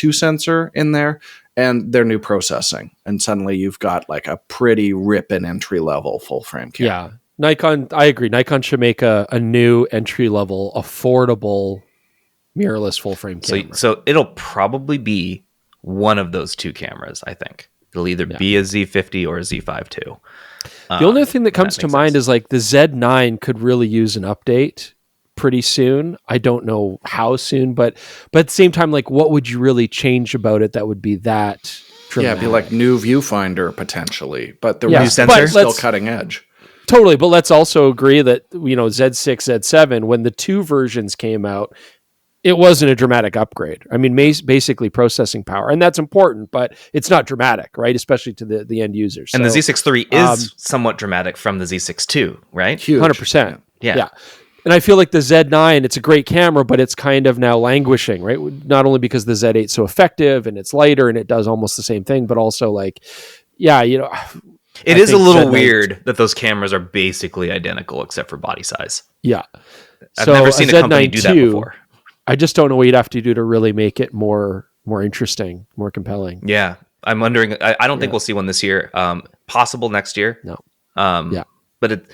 II sensor in there and their new processing, and suddenly you've got like a pretty ripping entry-level full-frame camera. Yeah, Nikon, I agree. Nikon should make a new entry-level, affordable mirrorless full-frame camera. So it'll probably be one of those two cameras, I think. It'll either be a Z50 or a Z5 II. The only thing that comes to mind is like the Z9 could really use an update pretty soon. I don't know how soon, but at the same time, like, what would you really change about it that would be that dramatic? Yeah, it'd be like new viewfinder potentially, but the new sensor is still cutting edge. Totally, but let's also agree that, Z6, Z7, when the two versions came out, it wasn't a dramatic upgrade. I mean, basically processing power, and that's important, but it's not dramatic, right? Especially to the end users. And the Z6 III is somewhat dramatic from the Z6 II, right? Huge. 100%. Yeah. And I feel like the Z9, it's a great camera, but it's kind of now languishing, right? Not only because the Z8 is so effective and it's lighter and it does almost the same thing, but also like, it is a little weird that those cameras are basically identical except for body size. Yeah. I've never seen a company do that before. I just don't know what you'd have to do to really make it more interesting, more compelling. Yeah. I'm wondering, I don't think we'll see one this year. Possible next year. No. But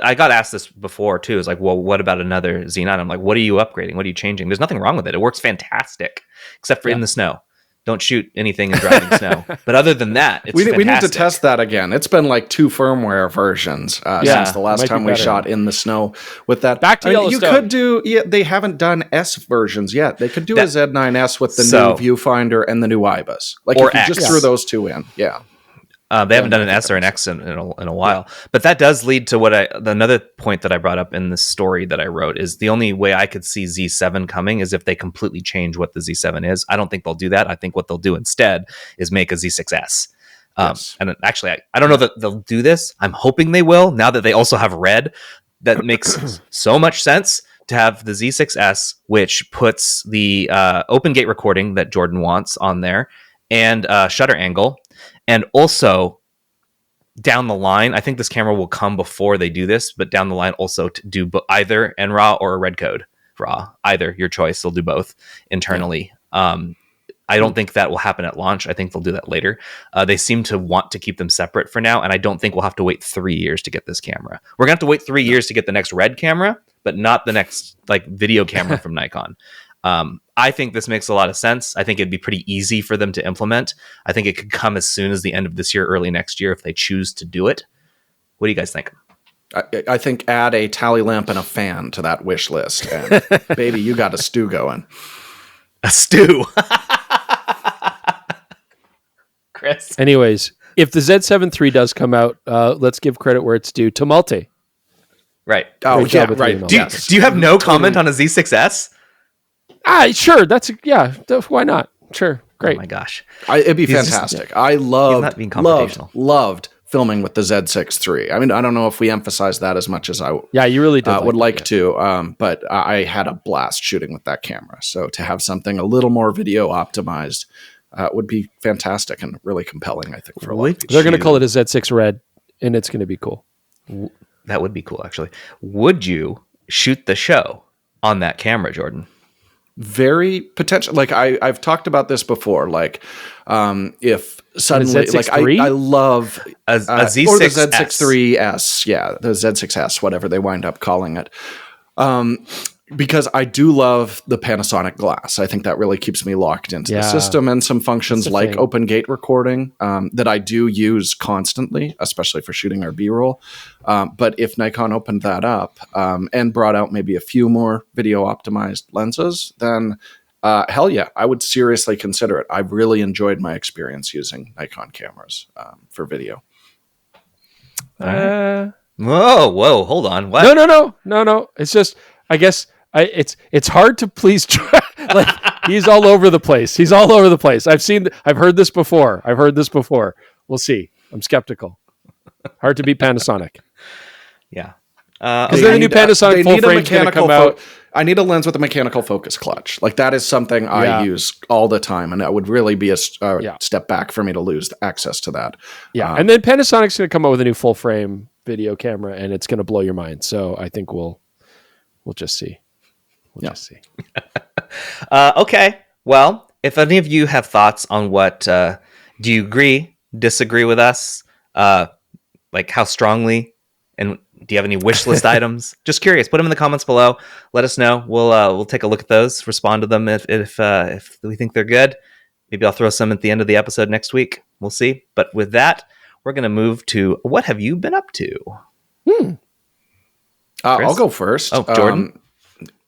I got asked this before too. It's like, well, what about another Z9? I'm like, what are you upgrading? What are you changing? There's nothing wrong with it. It works fantastic, except for in the snow. Don't shoot anything in driving snow. But other than that, it's fantastic. We need to test that again. It's been like 2 firmware versions since the last time we shot in the snow with that. Back to Yellowstone. You could do, they haven't done S versions yet. They could do a Z9S with the new viewfinder and the new IBIS. Like or if you X. just threw those two in. Yeah. They haven't done an S or an X in a while. But that does lead to another point that I brought up in the story that I wrote is the only way I could see Z7 coming is if they completely change what the Z7 is. I don't think they'll do that. I think what they'll do instead is make a Z6S. And actually, I don't know that they'll do this. I'm hoping they will, now that they also have red. That makes so much sense to have the Z6S, which puts the open gate recording that Jordan wants on there and shutter angle. And also, down the line, I think this camera will come before they do this, but down the line also to do either NRAW or a red code RAW. Either, your choice. They'll do both internally. I don't think that will happen at launch. I think they'll do that later. They seem to want to keep them separate for now, and I don't think we'll have to wait 3 years to get this camera. We're going to have to wait 3 years to get the next red camera, but not the next video camera from Nikon. I think this makes a lot of sense. I think it'd be pretty easy for them to implement. I think it could come as soon as the end of this year, early next year, if they choose to do it. What do you guys think? I think add a tally lamp and a fan to that wish list. And baby, you got a stew going. A stew. Chris. Anyways, if the Z7 III does come out, let's give credit where it's due to Malte. Right. Oh, yeah, right. Do you have no comment on a Z6S? Sure. Why not? Sure. Great. Oh my gosh. It'd be fantastic. I loved filming with the Z6 III. I mean, I don't know if we emphasize that as much as I you really did would like to, but I had a blast shooting with that camera. So to have something a little more video optimized would be fantastic and really compelling, I think, for a lot of people. They're going to call it a Z6 Red, and it's going to be cool. That would be cool, actually. Would you shoot the show on that camera, Jordan? Very potential. Like I've talked about this before. Like if suddenly, like I love a Z6 or the Z6 IIIS, the Z6S, whatever they wind up calling it. Because I do love the Panasonic glass. I think that really keeps me locked into the system and some functions like open gate recording that I do use constantly, especially for shooting our B-roll. But if Nikon opened that up and brought out maybe a few more video optimized lenses, then hell yeah, I would seriously consider it. I've really enjoyed my experience using Nikon cameras for video. Whoa, hold on. What? No. It's just, I guess it's hard to please. Like he's all over the place. I've heard this before. We'll see. I'm skeptical. Hard to beat Panasonic. Yeah. Because the new Panasonic full frame is going to come out. I need a lens with a mechanical focus clutch. Like that is something I use all the time, and that would really be a step back for me to lose access to that. Yeah, and then Panasonic's going to come out with a new full frame video camera, and it's going to blow your mind. So I think we'll just see. Just see. Okay. Well, if any of you have thoughts on what, do you agree, disagree with us? Like how strongly, and do you have any wish list items? Just curious. Put them in the comments below. Let us know. We'll take a look at those. Respond to them if we think they're good. Maybe I'll throw some at the end of the episode next week. We'll see. But with that, we're going to move to what have you been up to? I'll go first. Oh, Jordan.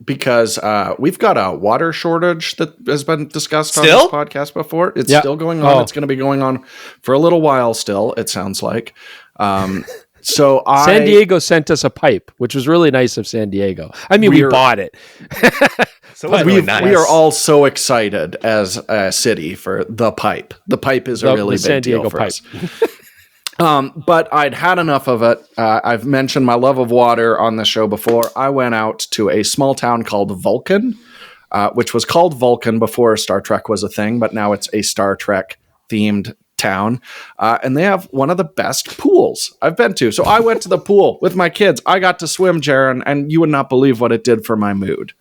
Because we've got a water shortage that has been discussed on Still? this podcast before. It's still going on. It's going to be going on for a little while still, it sounds like. So San Diego sent us a pipe, which was really nice of San Diego. I mean, we bought it. So really nice. We are all so excited as a city for the pipe. The pipe is a really big San Diego deal for pipe. us. But I'd had enough of it. I've mentioned my love of water on the show before. I went out to a small town called Vulcan, which was called Vulcan before Star Trek was a thing, but now it's a Star Trek themed town. And they have one of the best pools I've been to. So I went to the pool with my kids. I got to swim, Jaron, and you would not believe what it did for my mood.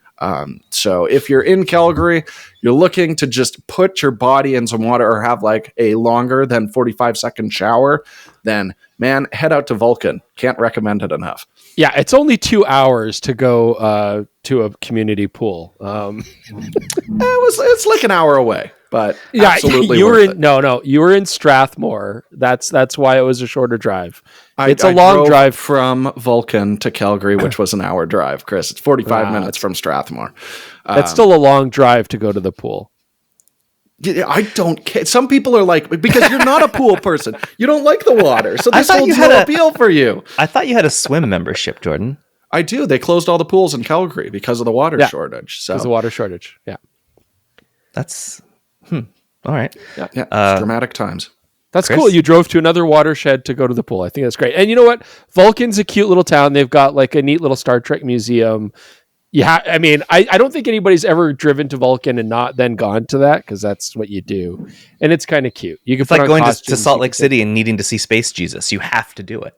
So if you're in Calgary, you're looking to just put your body in some water or have like a longer than 45-second shower, then man, head out to Vulcan. Can't recommend it enough. Yeah, it's only 2 hours to go to a community pool. It's like an hour away, but yeah, absolutely you were worth in it. you were in Strathmore. That's why it was a shorter drive. It's I a long drove drive from Vulcan to Calgary, which was an hour drive, Chris. It's 45 minutes from Strathmore. That's still a long drive to go to the pool. Yeah, I don't care. Some people are like, because you're not a pool person. You don't like the water. So this holds no appeal for you. I thought you had a swim membership, Jordan. I do. They closed all the pools in Calgary because of the water shortage. So There's a water shortage. Yeah. That's all right. Yeah, it's dramatic times. That's Chris? cool. You drove to another watershed to go to the pool. I think that's great. And you know what? Vulcan's a cute little town. They've got like a neat little Star Trek museum. Yeah, I mean, I don't think anybody's ever driven to Vulcan and not then gone to that, because that's what you do. And it's kind of cute. You can It's put like on going to costumes, Salt you Lake can City and needing to see Space Jesus. You have to do it.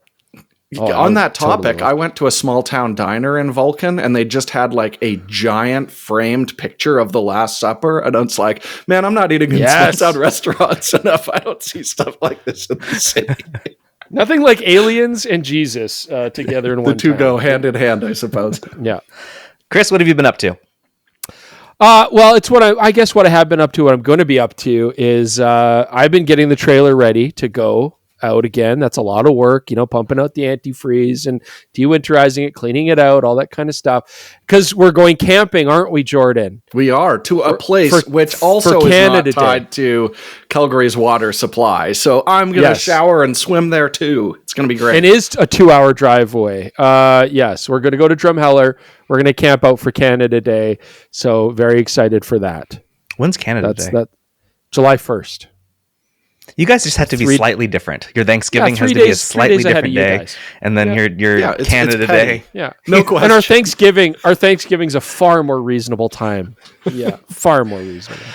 On that topic, totally I went to a small town diner in Vulcan, and they just had like a giant framed picture of the Last Supper. And it's like, man, I'm not eating in small town restaurants enough. I don't see stuff like this in the city. Nothing like aliens and Jesus together in one The two town. go hand in hand, I suppose. Yeah. Chris, what have you been up to? Well, it's what I guess what I have been up to. What I'm going to be up to is I've been getting the trailer ready to go out again. That's a lot of work, pumping out the antifreeze and dewinterizing it, cleaning it out, all that kind of stuff. Because we're going camping, aren't we, Jordan? We are, to a place which also is not tied to Calgary's water supply. So I'm going to shower and swim there too. It's going to be great. It is a 2-hour drive away. Yes, we're going to go to Drumheller. We're going to camp out for Canada Day. So very excited for that. When's Canada Day? July 1st. You guys just have to be slightly different. Your Thanksgiving has to be a slightly different day, and then your Canada Day. Yeah, no question. And our Thanksgiving's a far more reasonable time. Yeah, far more reasonable.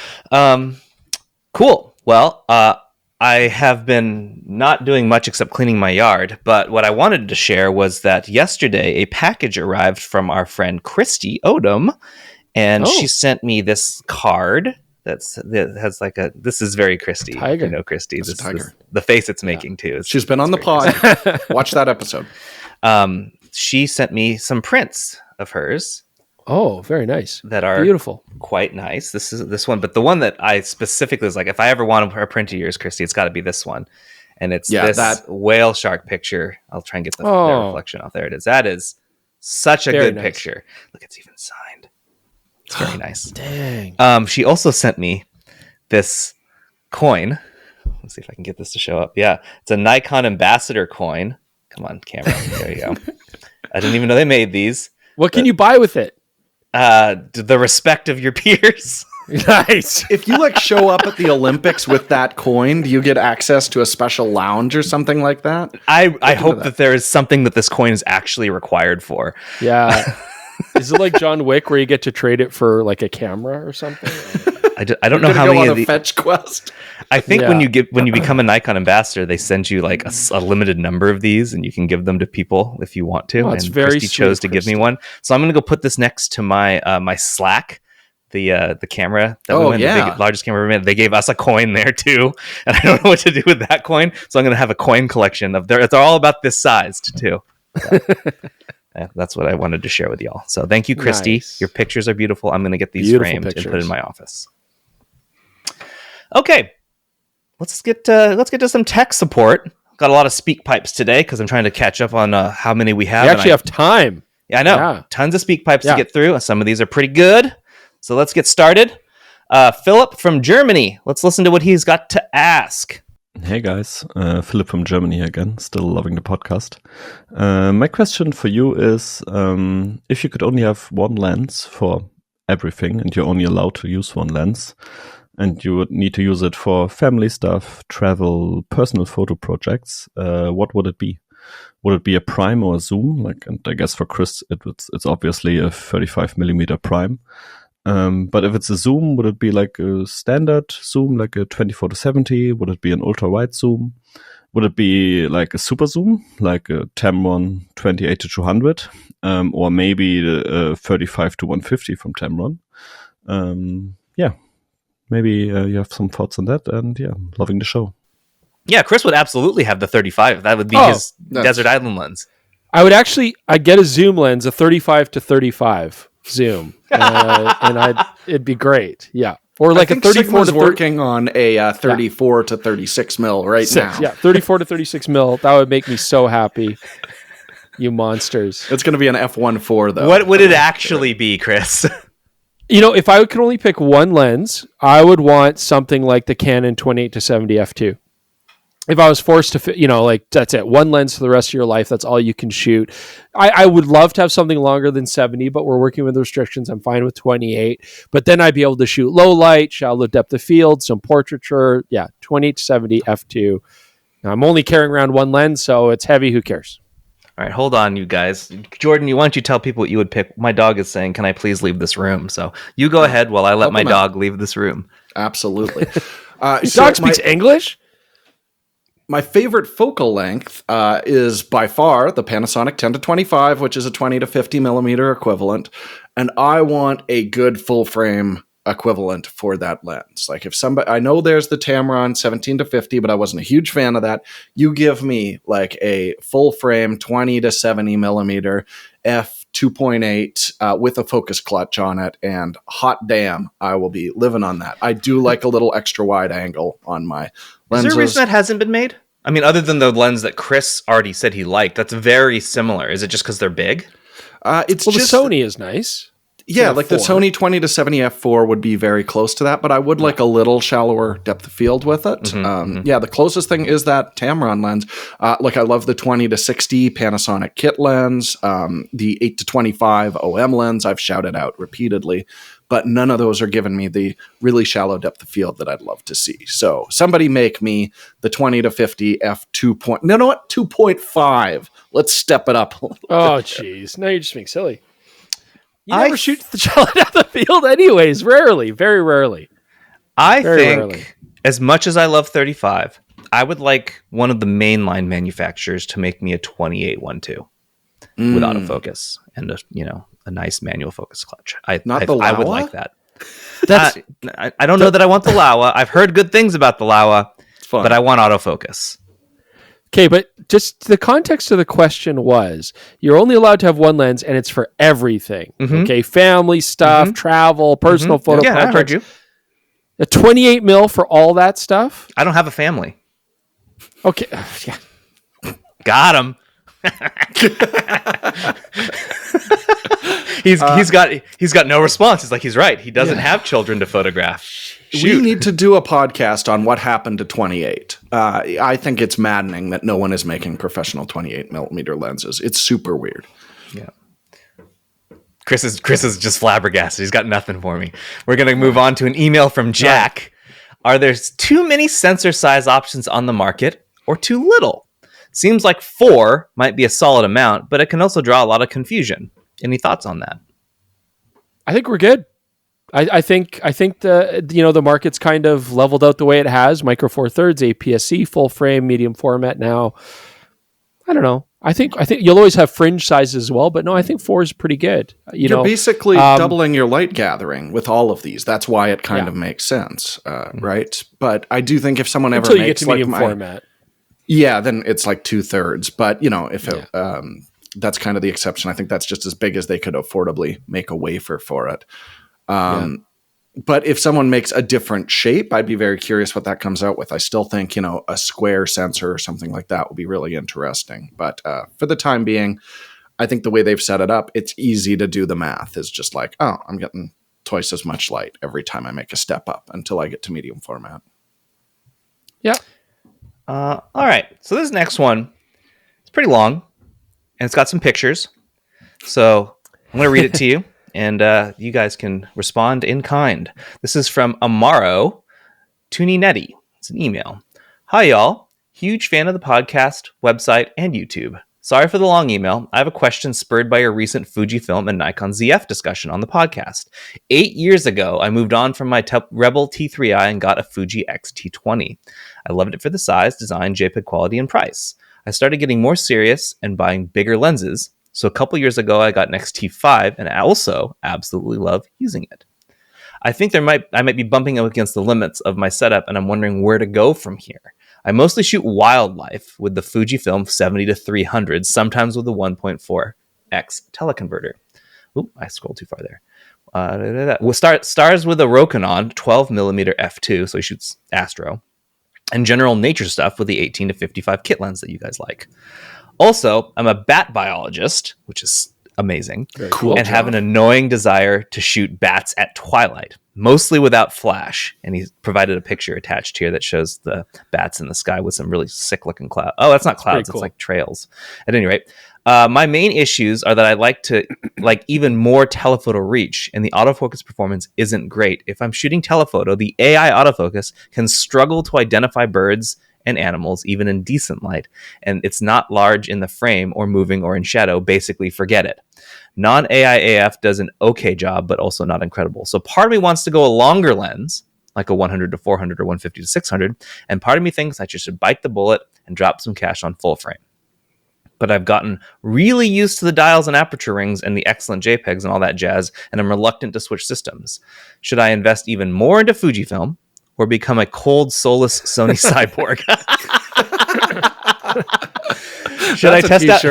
Cool. Well, I have been not doing much except cleaning my yard, but what I wanted to share was that yesterday a package arrived from our friend Kristi Odom, and she sent me this card. That has like this is very Kristi. Tiger. You know, Kristi. This tiger. The face it's making too. She's been on the pod. Watch that episode. She sent me some prints of hers. Oh, very nice. That are beautiful. Quite nice. This is this one, but the one that I specifically was like, if I ever want a print of yours, Kristi, it's got to be this one. And it's that whale shark picture. I'll try and get the reflection off. There it is. That is such a good picture. Look, it's even signed. It's very nice. Dang. She also sent me this coin. Let's see if I can get this to show up. Yeah, it's a Nikon Ambassador coin. Come on, camera. There you go. I didn't even know they made these. What can you buy with it? The respect of your peers. Nice. If you show up at the Olympics with that coin, do you get access to a special lounge or something like that? I hope that there is something that this coin is actually required for. Yeah. Is it like John Wick where you get to trade it for like a camera or something? I don't know how many of the fetch quest. I think when you become a Nikon ambassador, they send you like a limited number of these, and you can give them to people if you want to. It's and very Kristi chose to give me one, so I'm going to go put this next to my my Slack, the camera that we went, the largest camera we made. They gave us a coin there too, and I don't know what to do with that coin, so I'm going to have a coin collection of they're all about this sized too. So. That's what I wanted to share with y'all. So thank you, Kristi. Nice. Your pictures are beautiful. I'm going to get these framed and put in my office. Okay, let's get to some tech support. Got a lot of speak pipes today because I'm trying to catch up on how many we have. We actually have time. Yeah, I know. Yeah. Tons of speak pipes to get through. Some of these are pretty good. So let's get started. Philip from Germany. Let's listen to what he's got to ask. Hey guys, Philip from Germany again, still loving the podcast. My question for you is, if you could only have one lens for everything and you're only allowed to use one lens and you would need to use it for family stuff, travel, personal photo projects, what would it be? Would it be a prime or a zoom? And I guess for Chris, it's obviously a 35mm prime. But if it's a zoom, would it be like a standard zoom, like a 24-70? Would it be an ultra wide zoom? would it be like a super zoom, like a Tamron 28-200, or maybe the 35-150 from Tamron? Yeah, maybe you have some thoughts on that, and yeah, loving the show. Yeah, Chris would absolutely have the 35. That would be his desert island lens. I'd get a zoom lens, a 35-35 zoom, and it'd be great. Yeah. Or like a 34 to working on a 34 to 36 mil now. Yeah, 34 to 36 mil. That would make me so happy. You monsters. It's going to be an f1.4 though. What would it actually be, Chris? If I could only pick one lens, I would want something like the Canon 28-70 f2. If I was forced to, that's it. One lens for the rest of your life. That's all you can shoot. I would love to have something longer than 70, but we're working with restrictions. I'm fine with 28. But then I'd be able to shoot low light, shallow depth of field, some portraiture. Yeah, 28-70 f2. Now, I'm only carrying around one lens, so it's heavy. Who cares? All right, hold on, you guys. Jordan, why don't you tell people what you would pick? My dog is saying, can I please leave this room? So you go ahead while I let my dog leave this room. Absolutely. Your dog speaks English? My favorite focal length is by far the Panasonic 10-25, which is a 20 to 50 millimeter equivalent. And I want a good full frame equivalent for that lens. Like I know there's the Tamron 17-50, but I wasn't a huge fan of that. You give me like a full frame 20 to 70 millimeter f2.8 with a focus clutch on it, and hot damn, I will be living on that. I do like a little extra wide angle on my lenses. Is there a reason that hasn't been made? I mean, other than the lens that Chris already said he liked, that's very similar. Is it just because they're big? The Sony is nice. Yeah, like the Sony 20 to 70 f4 would be very close to that, but I would like a little shallower depth of field with it. Yeah, the closest thing is that Tamron lens. I love the 20 to 60 Panasonic kit lens, the 8 to 25 OM lens I've shouted out repeatedly, but none of those are giving me the really shallow depth of field that I'd love to see. So somebody make me the 20 to 50 f2. No, know what? 2.5. Let's step it up. Oh, jeez. Now you're just being silly. You never shoot the shallow depth of field anyways. Rarely. Very rarely. I think, as much as I love 35, I would like one of the mainline manufacturers to make me a 28-1.2 with autofocus and a nice manual focus clutch. I would like that. I don't know that I want the Laowa. I've heard good things about the Laowa, but I want autofocus. Okay, but just the context of the question was, you're only allowed to have one lens, and it's for everything. Okay, family stuff, travel, personal photo projects. Yeah, I heard you. A 28 mil for all that stuff? I don't have a family. Okay. Yeah. Got him. He's got no response. He's like, he's right. He doesn't have children to photograph. Shoot. We need to do a podcast on what happened to 28. I think it's maddening that no one is making professional 28 millimeter lenses. It's super weird. Yeah. Chris is just flabbergasted. He's got nothing for me. We're going to move on to an email from Jack. Are there too many sensor size options on the market or too little? Seems like 4 might be a solid amount, but it can also draw a lot of confusion. Any thoughts on that? I think we're good. I think the market's kind of leveled out the way it has. Micro Four Thirds, APS-C, full frame, medium format now. I don't know. I think you'll always have fringe sizes as well, but no, I think 4 is pretty good. You're basically doubling your light gathering with all of these. That's why it kind of makes sense, right? But I do think if someone ever makes you get to medium format, then it's like 2/3. But if that's kind of the exception. I think that's just as big as they could affordably make a wafer for it. But if someone makes a different shape, I'd be very curious what that comes out with. I still think, a square sensor or something like that would be really interesting. But for the time being, I think the way they've set it up, it's easy to do the math. It's just like, oh, I'm getting twice as much light every time I make a step up until I get to medium format. Yeah. All right. So this next one, it's pretty long, and it's got some pictures. So I'm going to read it to you. And you guys can respond in kind. This is from Amaro Tuninetti. It's an email. Hi, y'all. Huge fan of the podcast, website, and YouTube. Sorry for the long email. I have a question spurred by your recent Fujifilm and Nikon ZF discussion on the podcast. 8 years ago, I moved on from my Rebel T3i and got a Fuji X-T20. I loved it for the size, design, JPEG quality, and price. I started getting more serious and buying bigger lenses. So a couple years ago, I got an X-T5 and I also absolutely love using it. I think I might be bumping up against the limits of my setup, and I'm wondering where to go from here. I mostly shoot wildlife with the Fujifilm 70-300, sometimes with a 1.4x teleconverter. Oop, I scrolled too far there. We'll stars with a Rokinon 12mm f2, so he shoots astro, and general nature stuff with the 18-55 kit lens that you guys like. Also, I'm a bat biologist, which is amazing. Very cool. And have an annoying desire to shoot bats at twilight, mostly without flash. And he's provided a picture attached here that shows the bats in the sky with some really sick looking clouds. Oh, that's not clouds. Cool. It's like trails. At any rate, my main issues are that I like to even more telephoto reach, and the autofocus performance isn't great. If I'm shooting telephoto, the AI autofocus can struggle to identify birds and animals, even in decent light, and it's not large in the frame or moving or in shadow. Basically, forget it. Non-AI AF does an okay job, but also not incredible. So part of me wants to go a longer lens, like a 100-400 or 150-600, and part of me thinks I should bite the bullet and drop some cash on full frame. But I've gotten really used to the dials and aperture rings and the excellent JPEGs and all that jazz, and I'm reluctant to switch systems. Should I invest even more into Fujifilm or become a cold, soulless Sony cyborg? Should I test out?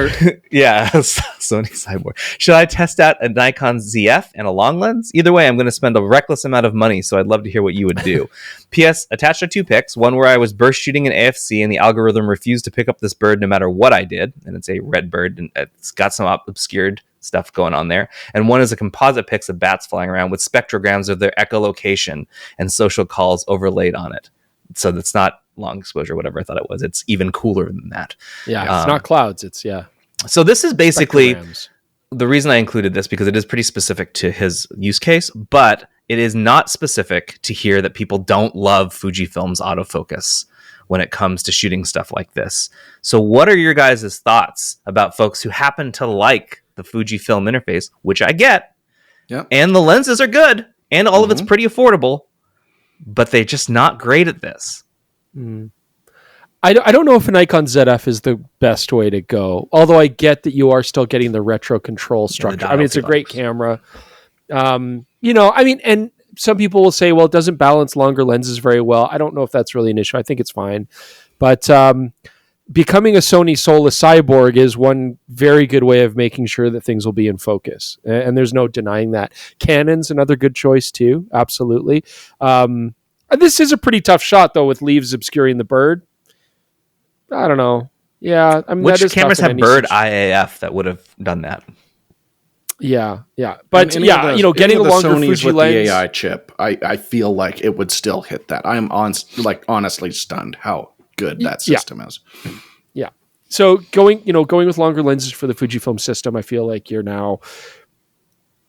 Yeah, Sony cyborg. Should I test out a Nikon ZF and a long lens? Either way, I'm going to spend a reckless amount of money, so I'd love to hear what you would do. P.S. Attached are 2 pics. One where I was burst shooting an AFC and the algorithm refused to pick up this bird no matter what I did, and it's a red bird and it's got some obscured stuff going on there. And one is a composite pics of bats flying around with spectrograms of their echolocation and social calls overlaid on it. So that's not long exposure, whatever I thought it was. It's even cooler than that. Yeah, it's not clouds. It's, yeah. So this is basically the reason I included this, because it is pretty specific to his use case, but it is not specific to hear that people don't love Fujifilm's autofocus when it comes to shooting stuff like this. So what are your guys' thoughts about folks who happen to like the Fujifilm interface, which I get, and the lenses are good, and all of it's pretty affordable, but they're just not great at this? I don't know if a Nikon ZF is the best way to go, although I get that you are still getting the retro control structure. I mean, it's a great camera. And some people will say, well, it doesn't balance longer lenses very well. I don't know if that's really an issue. I think it's fine. But becoming a Sony soulless cyborg is one very good way of making sure that things will be in focus. And there's no denying that. Canon's another good choice too. Absolutely. This is a pretty tough shot though, with leaves obscuring the bird. I don't know. Yeah. I mean, which cameras have bird IAF that would have done that? Yeah. But getting a longer Sonys Fuji with lens, the AI chip, I feel like it would still hit that. I am honestly stunned how good that system is. Yeah. So going with longer lenses for the Fujifilm system, I feel like you're now,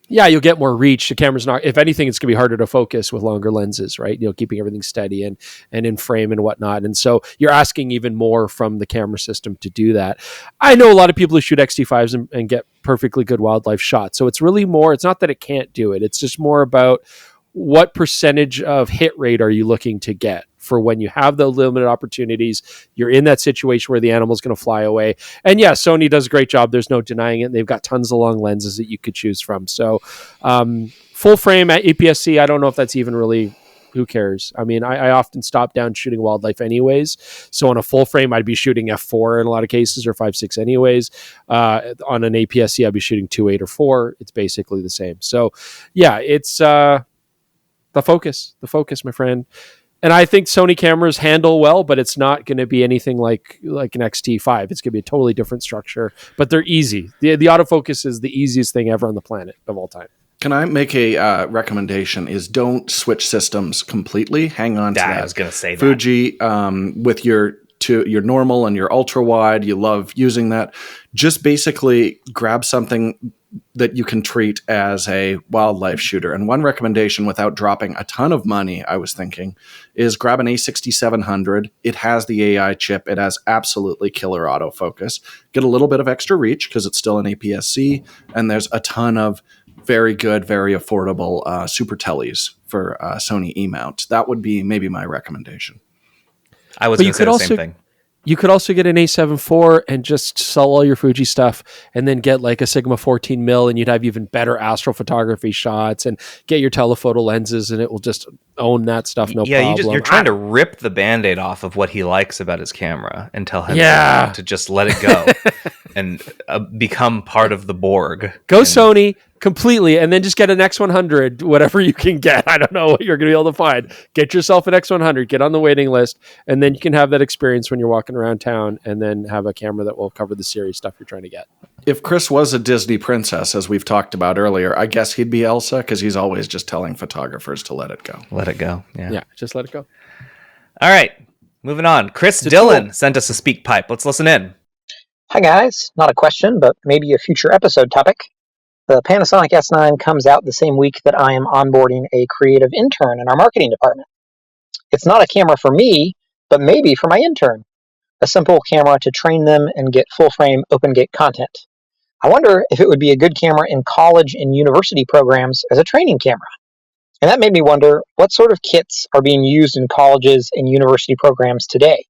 you'll get more reach. The camera's not, if anything, it's going to be harder to focus with longer lenses, right? Keeping everything steady and in frame and whatnot. And so you're asking even more from the camera system to do that. I know a lot of people who shoot X-T5s and get perfectly good wildlife shots. So it's really more, it's not that it can't do it. It's just more about what percentage of hit rate are you looking to get for when you have the limited opportunities, you're in that situation where the animal's going to fly away. And yeah, Sony does a great job. There's no denying it. They've got tons of long lenses that you could choose from. So full frame at APS-C, I don't know if that's even really, who cares? I mean, I often stop down shooting wildlife anyways. So on a full frame, I'd be shooting f4 in a lot of cases, or 5.6 anyways. On an APS-C, I'd be shooting 2.8 or 4. It's basically the same. So yeah, it's the focus, my friend. And I think Sony cameras handle well, but it's not going to be anything like an X-T5. It's going to be a totally different structure, but they're easy. The autofocus is the easiest thing ever on the planet of all time. Can I make a recommendation? Is don't switch systems completely. Hang on to that. I was going to say that. Fuji, with your normal and your ultra wide, you love using that. Just basically grab something that you can treat as a wildlife shooter. And one recommendation, without dropping a ton of money, I was thinking, is grab an A6700. It has the AI chip. It has absolutely killer autofocus. Get a little bit of extra reach because it's still an APS-C, and there's a ton of very good, very affordable super tellies for Sony E-mount. That would be maybe my recommendation. I was But going to say the same thing. You could also get an A7 IV and just sell all your Fuji stuff and then get like a Sigma 14 mil and you'd have even better astrophotography shots and get your telephoto lenses and it will just own that stuff. No problem. You're trying to rip the Band-Aid off of what he likes about his camera and tell him to just let it go and become part of the Borg. Go Sony completely and then just get an X100, whatever you can get. I don't know what you're going to be able to find. Get yourself an X100, get on the waiting list, and then you can have that experience when you're walking around town and then have a camera that will cover the series stuff you're trying to get. If Chris was a Disney princess, as we've talked about earlier, I guess he'd be Elsa because he's always just telling photographers to let it go. Let it go. Yeah, just let it go. All right, moving on. Chris Dillon sent us a speak pipe. Let's listen in. Hi guys, not a question, but maybe a future episode topic. The Panasonic S9 comes out the same week that I am onboarding a creative intern in our marketing department. It's not a camera for me, but maybe for my intern. A simple camera to train them and get full-frame open-gate content. I wonder if it would be a good camera in college and university programs as a training camera. And that made me wonder what sort of kits are being used in colleges and university programs today.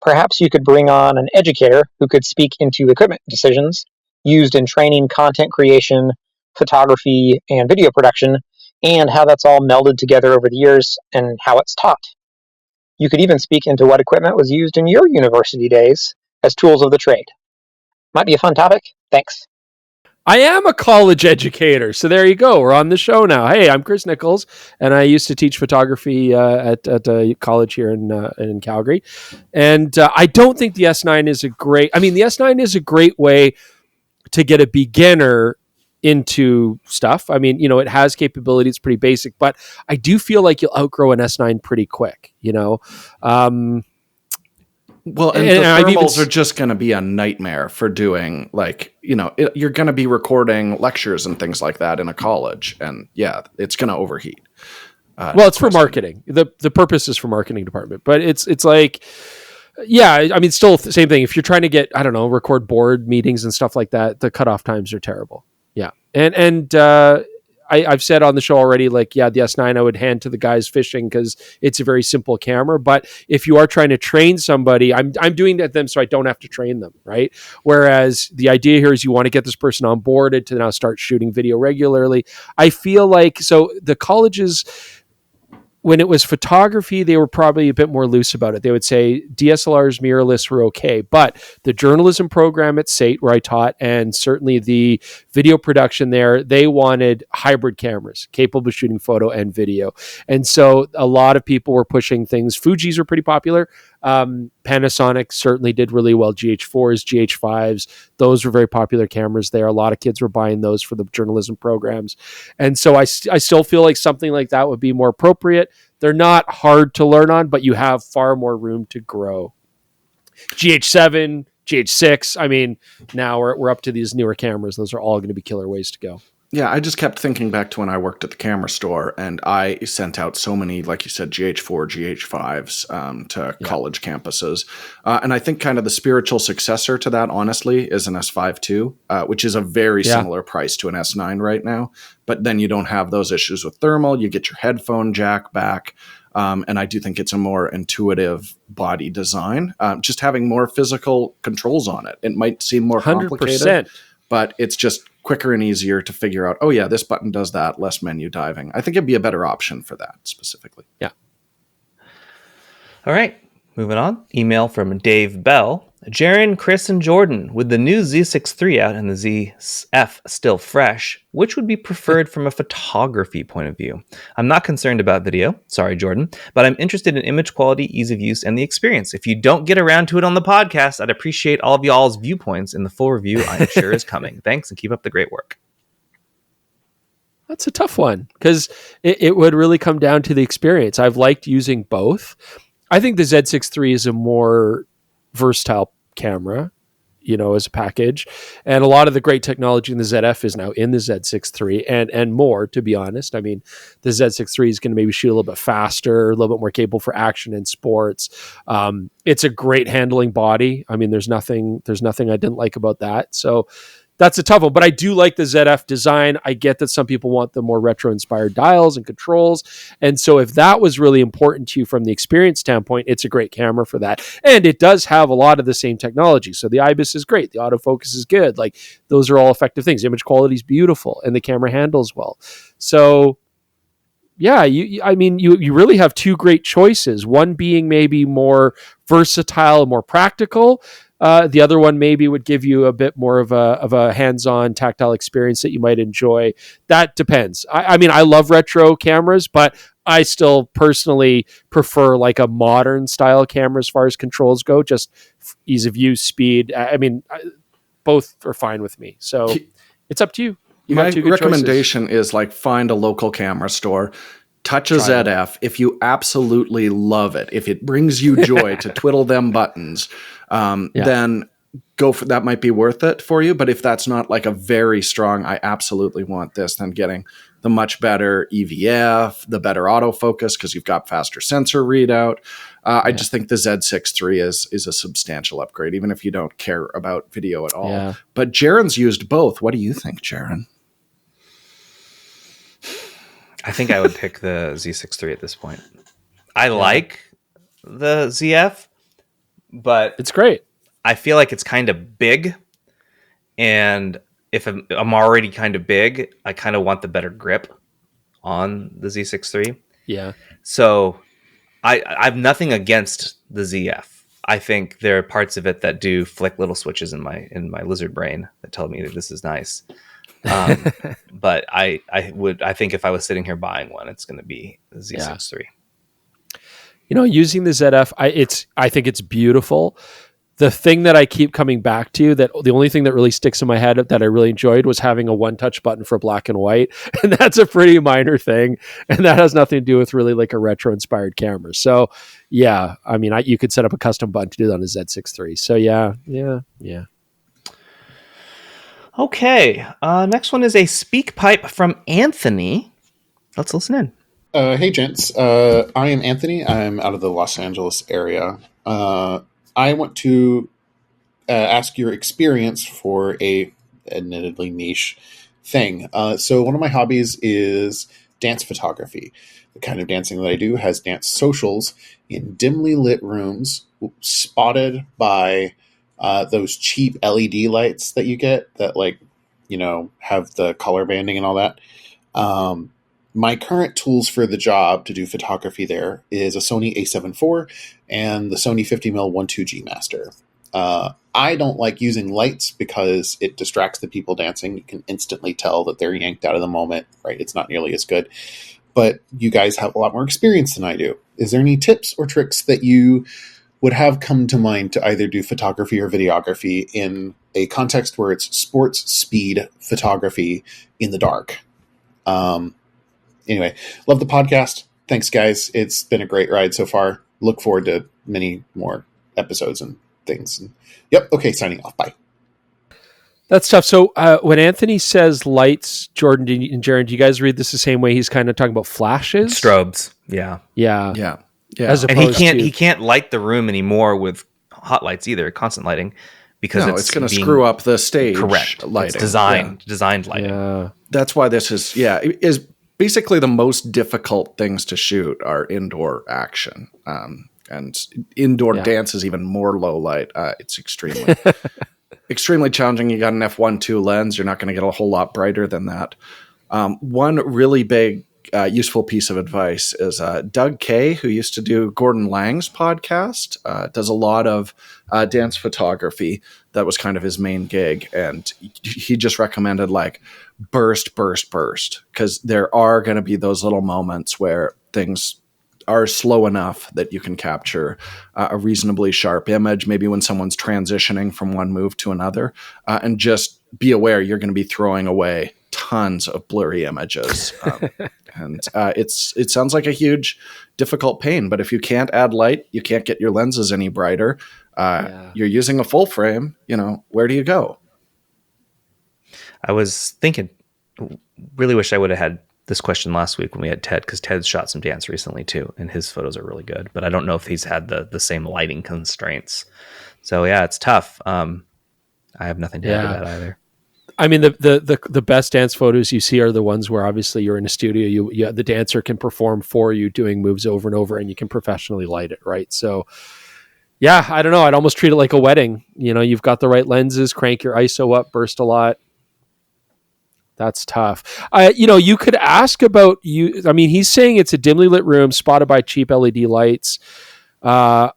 Perhaps you could bring on an educator who could speak into equipment decisions used in training, content creation, photography, and video production, and how that's all melded together over the years and how it's taught. You could even speak into what equipment was used in your university days as tools of the trade. Might be a fun topic. Thanks. I am a college educator, so there you go. We're on the show now. Hey, I'm Chris Niccolls, and I used to teach photography at a college here in Calgary. And I don't think the S9 is a great... I mean, the S9 is a great way to get a beginner into stuff. I mean, it has capability. It's pretty basic, but I do feel like you'll outgrow an S9 pretty quick, Well, and the thermals are just going to be a nightmare for doing, you're going to be recording lectures and things like that in a college. And yeah, it's going to overheat. Well, it's for marketing. The purpose is for marketing department, but it's like... Yeah, I mean, still the same thing. If you're trying to get, record board meetings and stuff like that, the cutoff times are terrible. Yeah, and I've said on the show already, the S9 I would hand to the guys fishing because it's a very simple camera. But if you are trying to train somebody, I'm doing that them so I don't have to train them, right? Whereas the idea here is you want to get this person onboarded to now start shooting video regularly. I feel like the colleges. When it was photography, they were probably a bit more loose about it. They would say DSLRs, mirrorless were okay. But the journalism program at SAIT, where I taught, and certainly the video production there, they wanted hybrid cameras capable of shooting photo and video. And so a lot of people were pushing things. Fujis are pretty popular. Panasonic certainly did really well. GH4s, GH5s, those were very popular cameras there. A lot of kids were buying those for the journalism programs. And so I still feel like something like that would be more appropriate. They're not hard to learn on, but you have far more room to grow. GH7, GH6, I mean, now we're up to these newer cameras. Those are all going to be killer ways to go. Yeah, I just kept thinking back to when I worked at the camera store, and I sent out so many, like you said, GH4, GH5s to college campuses. And I think kind of the spiritual successor to that, honestly, is an S5 II, which is a very similar price to an S9 right now. But then you don't have those issues with thermal. You get your headphone jack back. And I do think it's a more intuitive body design. Just having more physical controls on it. It might seem more complicated, 100%. But it's just quicker and easier to figure out, oh yeah, this button does that, less menu diving. I think it'd be a better option for that specifically. Yeah. All right, moving on. Email from Dave Bell. Jaron, Chris, and Jordan, with the new Z6 III out and the ZF still fresh, which would be preferred from a photography point of view? I'm not concerned about video, sorry Jordan, but I'm interested in image quality, ease of use, and the experience. If you don't get around to it on the podcast, I'd appreciate all of y'all's viewpoints in the full review I'm sure is coming. Thanks, and keep up the great work. That's a tough one, because it would really come down to the experience. I've liked using both. I think the Z6 III is a more versatile camera, as a package, and a lot of the great technology in the ZF is now in the Z6 III and more, to be honest. I mean, the Z6 III is going to maybe shoot a little bit faster, a little bit more capable for action and sports. It's a great handling body. I mean, there's nothing I didn't like about that. So that's a tough one. But I do like the ZF design. I get that some people want the more retro-inspired dials and controls. And so if that was really important to you from the experience standpoint, it's a great camera for that. And it does have a lot of the same technology. So the IBIS is great. The autofocus is good. Like, those are all effective things. Image quality is beautiful, and the camera handles well. So yeah, you really have two great choices. One being maybe more versatile and more practical. The other one maybe would give you a bit more of a hands-on tactile experience that you might enjoy. That depends. I mean, I love retro cameras, but I still personally prefer like a modern style camera as far as controls go, just ease of use, speed. I mean, both are fine with me. So it's up to you. My recommendation is like find a local camera store, touch a ZF. If you absolutely love it, if it brings you joy to twiddle them buttons, then go for that. Might be worth it for you. But if that's not like a very strong, I absolutely want this, then getting the much better EVF, the better autofocus, because you've got faster sensor readout. I just think the Z6 III is a substantial upgrade, even if you don't care about video at all. Yeah. But Jaron's used both. What do you think, Jaron? I think I would pick the Z6 III at this point. I like the ZF, but it's great. I feel like it's kind of big, and if I'm already kind of big, I kind of want the better grip on the Z6 III. Yeah. So I've nothing against the ZF. I think there are parts of it that do flick little switches in my lizard brain that tell me that this is nice. But I think if I was sitting here buying one, it's going to be the Z6 III. You know, using the ZF, I think it's beautiful. The thing that I keep coming back to, that the only thing that really sticks in my head that I really enjoyed was having a one-touch button for black and white. And that's a pretty minor thing. And that has nothing to do with really like a retro-inspired camera. So yeah, I mean, you could set up a custom button to do that on a Z6 III. So yeah. Okay, next one is a speak pipe from Anthony. Let's listen in. Hey, gents. I am Anthony. I'm out of the Los Angeles area. I want to ask your experience for a admittedly niche thing. So one of my hobbies is dance photography. The kind of dancing that I do has dance socials in dimly lit rooms, spotted by those cheap LED lights that you get that, like, you know, have the color banding and all that. My current tools for the job to do photography there is a Sony A7 IV and the Sony 50mm 1.2G Master. I don't like using lights because it distracts the people dancing. You can instantly tell that they're yanked out of the moment, right? It's not nearly as good. But you guys have a lot more experience than I do. Is there any tips or tricks that you would have come to mind to either do photography or videography in a context where it's sports speed photography in the dark? Anyway, love the podcast. Thanks, guys. It's been a great ride so far. Look forward to many more episodes and things. Yep. Okay. Signing off. Bye. That's tough. So when Anthony says lights, Jordan and Jaron, do you guys read this the same way? He's kind of talking about flashes? Strobes. Yeah. As opposed and he can't light the room anymore with hot lights either, constant lighting, because it's going to screw up the stage. Correct. Lighting. It's designed lighting. Yeah. That's why this is basically the most difficult things to shoot are indoor action. And indoor dance is even more low light. It's extremely extremely challenging. You got an f1.2 lens. You're not going to get a whole lot brighter than that. One really big useful piece of advice is Doug Kay, who used to do Gordon Lang's podcast, does a lot of dance photography. That was kind of his main gig. And he just recommended like burst, because there are going to be those little moments where things are slow enough that you can capture a reasonably sharp image, maybe when someone's transitioning from one move to another, and just be aware you're going to be throwing away tons of blurry images. And it sounds like a huge, difficult pain, but if you can't add light, you can't get your lenses any brighter. You're using a full frame, where do you go? I was thinking, really wish I would have had this question last week when we had Ted, because Ted's shot some dance recently too, and his photos are really good, but I don't know if he's had the same lighting constraints. So yeah, it's tough. I have nothing to add to that either. I mean, the best dance photos you see are the ones where obviously you're in a studio. The dancer can perform for you, doing moves over and over, and you can professionally light it, right? So, yeah, I don't know. I'd almost treat it like a wedding. You've got the right lenses, crank your ISO up, burst a lot. That's tough. You could ask about you. I mean, he's saying it's a dimly lit room spotted by cheap LED lights. I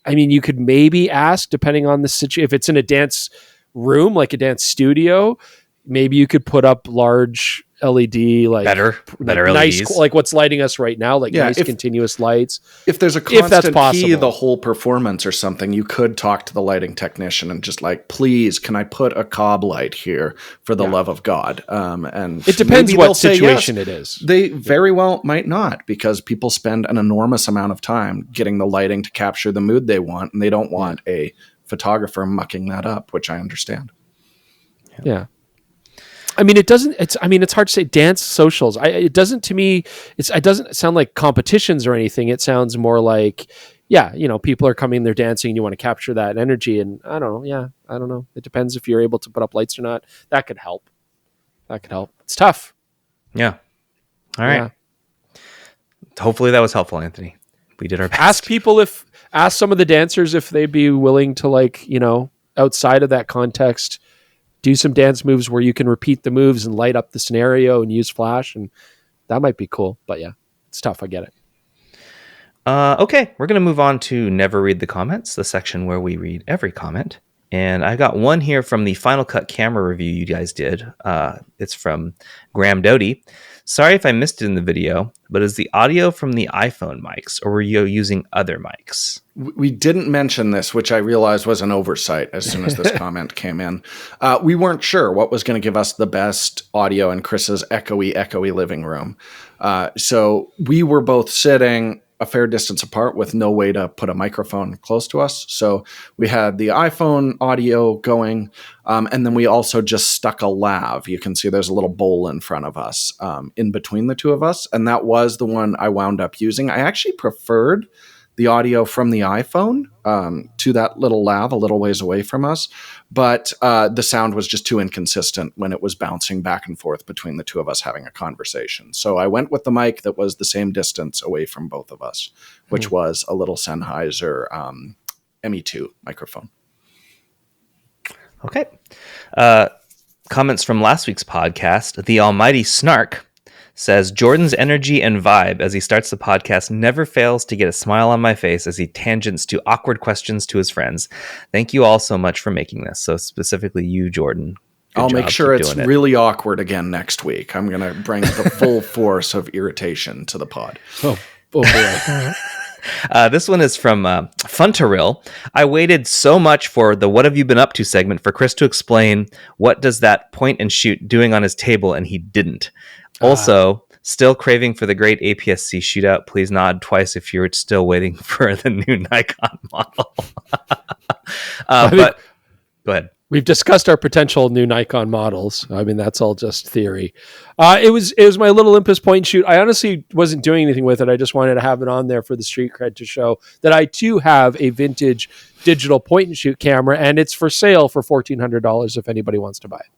mean, you could maybe ask, depending on the situation, if it's in a dance room, like a dance studio, maybe you could put up large LED, like better nice, LEDs, like what's lighting us right now, like nice continuous lights. If there's a if that's constant possible. key the whole performance or something, you could talk to the lighting technician and just like, please, can I put a cob light here for the love of God? And it depends what situation it is. They very well might not, because people spend an enormous amount of time getting the lighting to capture the mood they want, and they don't want a photographer mucking that up, which I understand. Yeah. I mean, it's hard to say. Dance socials. It doesn't sound like competitions or anything. It sounds more like, people are coming, they're dancing, and you want to capture that energy. And I don't know. Yeah, I don't know. It depends if you're able to put up lights or not. That could help. It's tough. Yeah. All right. Yeah. Hopefully that was helpful, Anthony. We did our best. Ask some of the dancers if they'd be willing to, outside of that context, do some dance moves where you can repeat the moves and light up the scenario and use flash, and that might be cool. But yeah, it's tough. I get it. Okay, we're going to move on to Never Read the Comments, the section where we read every comment. And I got one here from the Final Cut camera review you guys did. It's from Graham Doty. Sorry if I missed it in the video, but is the audio from the iPhone mics, or were you using other mics? We didn't mention this, which I realized was an oversight as soon as this comment came in. We weren't sure what was going to give us the best audio in Chris's echoey living room. So we were both sitting a fair distance apart with no way to put a microphone close to us. So we had the iPhone audio going, and then we also just stuck a lav. You can see there's a little bowl in front of us, in between the two of us, and that was the one I wound up using. I actually preferred the audio from the iPhone to that little lav a little ways away from us, but the sound was just too inconsistent when it was bouncing back and forth between the two of us having a conversation. So I went with the mic that was the same distance away from both of us, which was a little Sennheiser ME2 microphone. Okay. Comments from last week's podcast. The Almighty Snark says, Jordan's energy and vibe as he starts the podcast never fails to get a smile on my face as he tangents to awkward questions to his friends. Thank you all so much for making this. So specifically you, Jordan. I'll make sure it's really awkward again next week. I'm going to bring the full force of irritation to the pod. Oh boy. This one is from Funtaril. I waited so much for the What Have You Been Up To segment for Chris to explain what does that point and shoot doing on his table, and he didn't. Also, still craving for the great APS-C shootout. Please nod twice if you're still waiting for the new Nikon model. But go ahead. We've discussed our potential new Nikon models. I mean, that's all just theory. It was my little Olympus point and shoot. I honestly wasn't doing anything with it. I just wanted to have it on there for the street cred to show that I too have a vintage digital point and shoot camera, and it's for sale for $1,400 if anybody wants to buy it.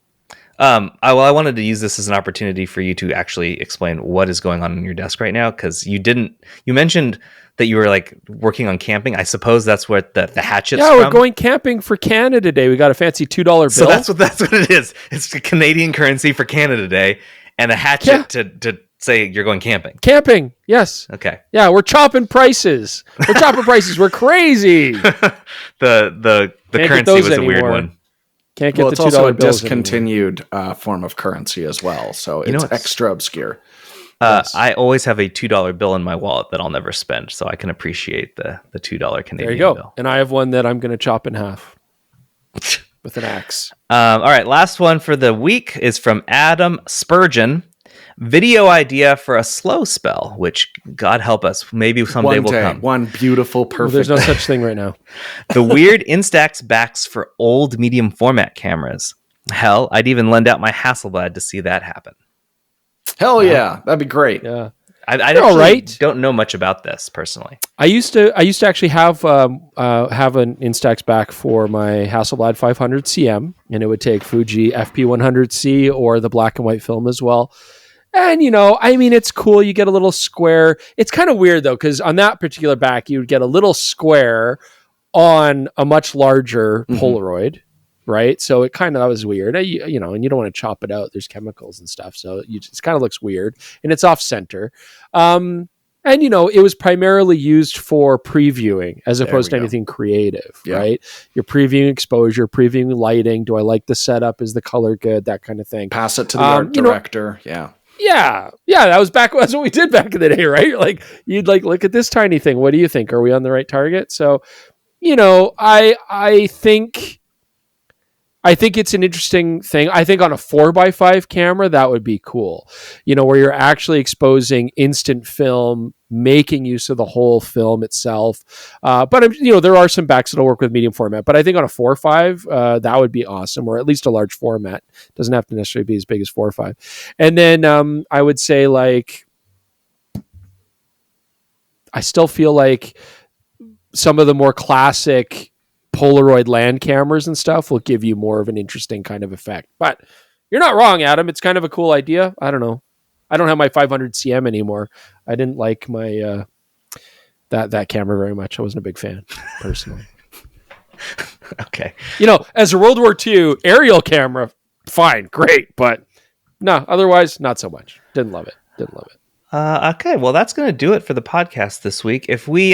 I wanted to use this as an opportunity for you to actually explain what is going on your desk right now, because you mentioned that you were like working on camping. I suppose that's what the hatchet's from. Yeah, we're going camping for Canada Day. We got a fancy $2 bill. So that's what it is. It's the Canadian currency for Canada Day, and a hatchet to say you're going camping. Camping, yes. Okay. Yeah, we're chopping prices. We're crazy. The currency was a weird one. Can't get it's the $2 also a bills discontinued form of currency as well, so it's extra obscure. Yes. I always have a $2 bill in my wallet that I'll never spend, so I can appreciate the $2 Canadian there you go. bill. And I have one that I'm going to chop in half with an axe. All right, last one for the week is from Adam Spurgeon. Video idea for a slow spell, which, God help us, maybe someday will come. One beautiful, perfect. There's no such thing right now. The weird Instax backs for old medium format cameras. Hell, I'd even lend out my Hasselblad to see that happen. Hell yeah, that'd be great. Yeah. I They're all actually right. don't know much about this personally. I used to actually have an Instax back for my Hasselblad 500 CM, and it would take Fuji FP100C or the black and white film as well. And, I mean, it's cool. You get a little square. It's kind of weird, though, because on that particular back, you would get a little square on a much larger Polaroid, right? So it kind of, that was weird. And you don't want to chop it out. There's chemicals and stuff. So it kind of looks weird. And it's off center. And, it was primarily used for previewing as opposed to anything creative, right? You're previewing exposure, previewing lighting. Do I like the setup? Is the color good? That kind of thing. Pass it to the art director. Yeah, that's what we did back in the day, right? Like, you'd look at this tiny thing. What do you think? Are we on the right target? So, I think it's an interesting thing. I think on a 4x5 camera, that would be cool. Where you're actually exposing instant film, making use of the whole film itself. But there are some backs that'll work with medium format. But I think on a 4.5, that would be awesome, or at least a large format. Doesn't have to necessarily be as big as 4.5. And then I would say, I still feel like some of the more classic Polaroid land cameras and stuff will give you more of an interesting kind of effect. But you're not wrong, Adam. It's kind of a cool idea. I don't know. I don't have my 500 CM anymore. I didn't like my that camera very much. I wasn't a big fan personally. Okay. As a World War II aerial camera, fine, great, but no, otherwise not so much. Didn't love it. Okay, well, that's going to do it for the podcast this week. If we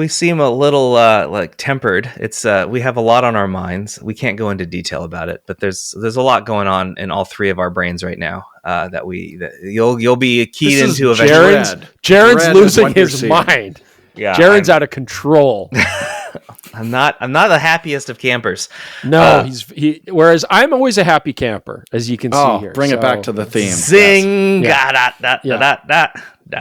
seem a little tempered, it's we have a lot on our minds. We can't go into detail about it, but there's a lot going on in all three of our brains right now that you'll be keyed into eventually. Jaron's losing his mind. Yeah, Jaron's out of control. I'm not the happiest of campers. No, whereas I'm always a happy camper, as you can see here. Bring it back to the theme. Zing! Yes.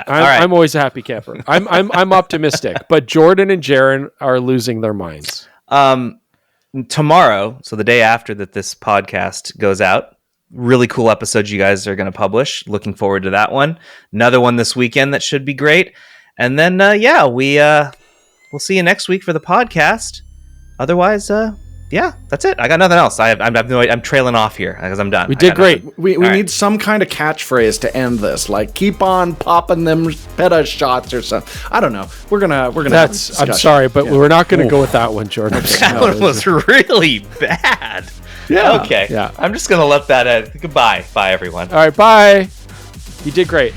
I'm always a happy camper. I'm optimistic, but Jordan and Jaron are losing their minds. Tomorrow, so the day after that this podcast goes out, really cool episode you guys are going to publish. Looking forward to that one. Another one this weekend that should be great. And then we'll see you next week for the podcast. Otherwise, that's it. I got nothing else. I'm trailing off here because I'm done. We did great. We need some kind of catchphrase to end this. Like, keep on popping them peta shots or something. I don't know. We're gonna. I'm sorry, but we're not gonna go with that one, Jordan. That one was really bad. Yeah. Okay. Yeah. I'm just gonna let that. Goodbye. Bye, everyone. All right. Bye. You did great.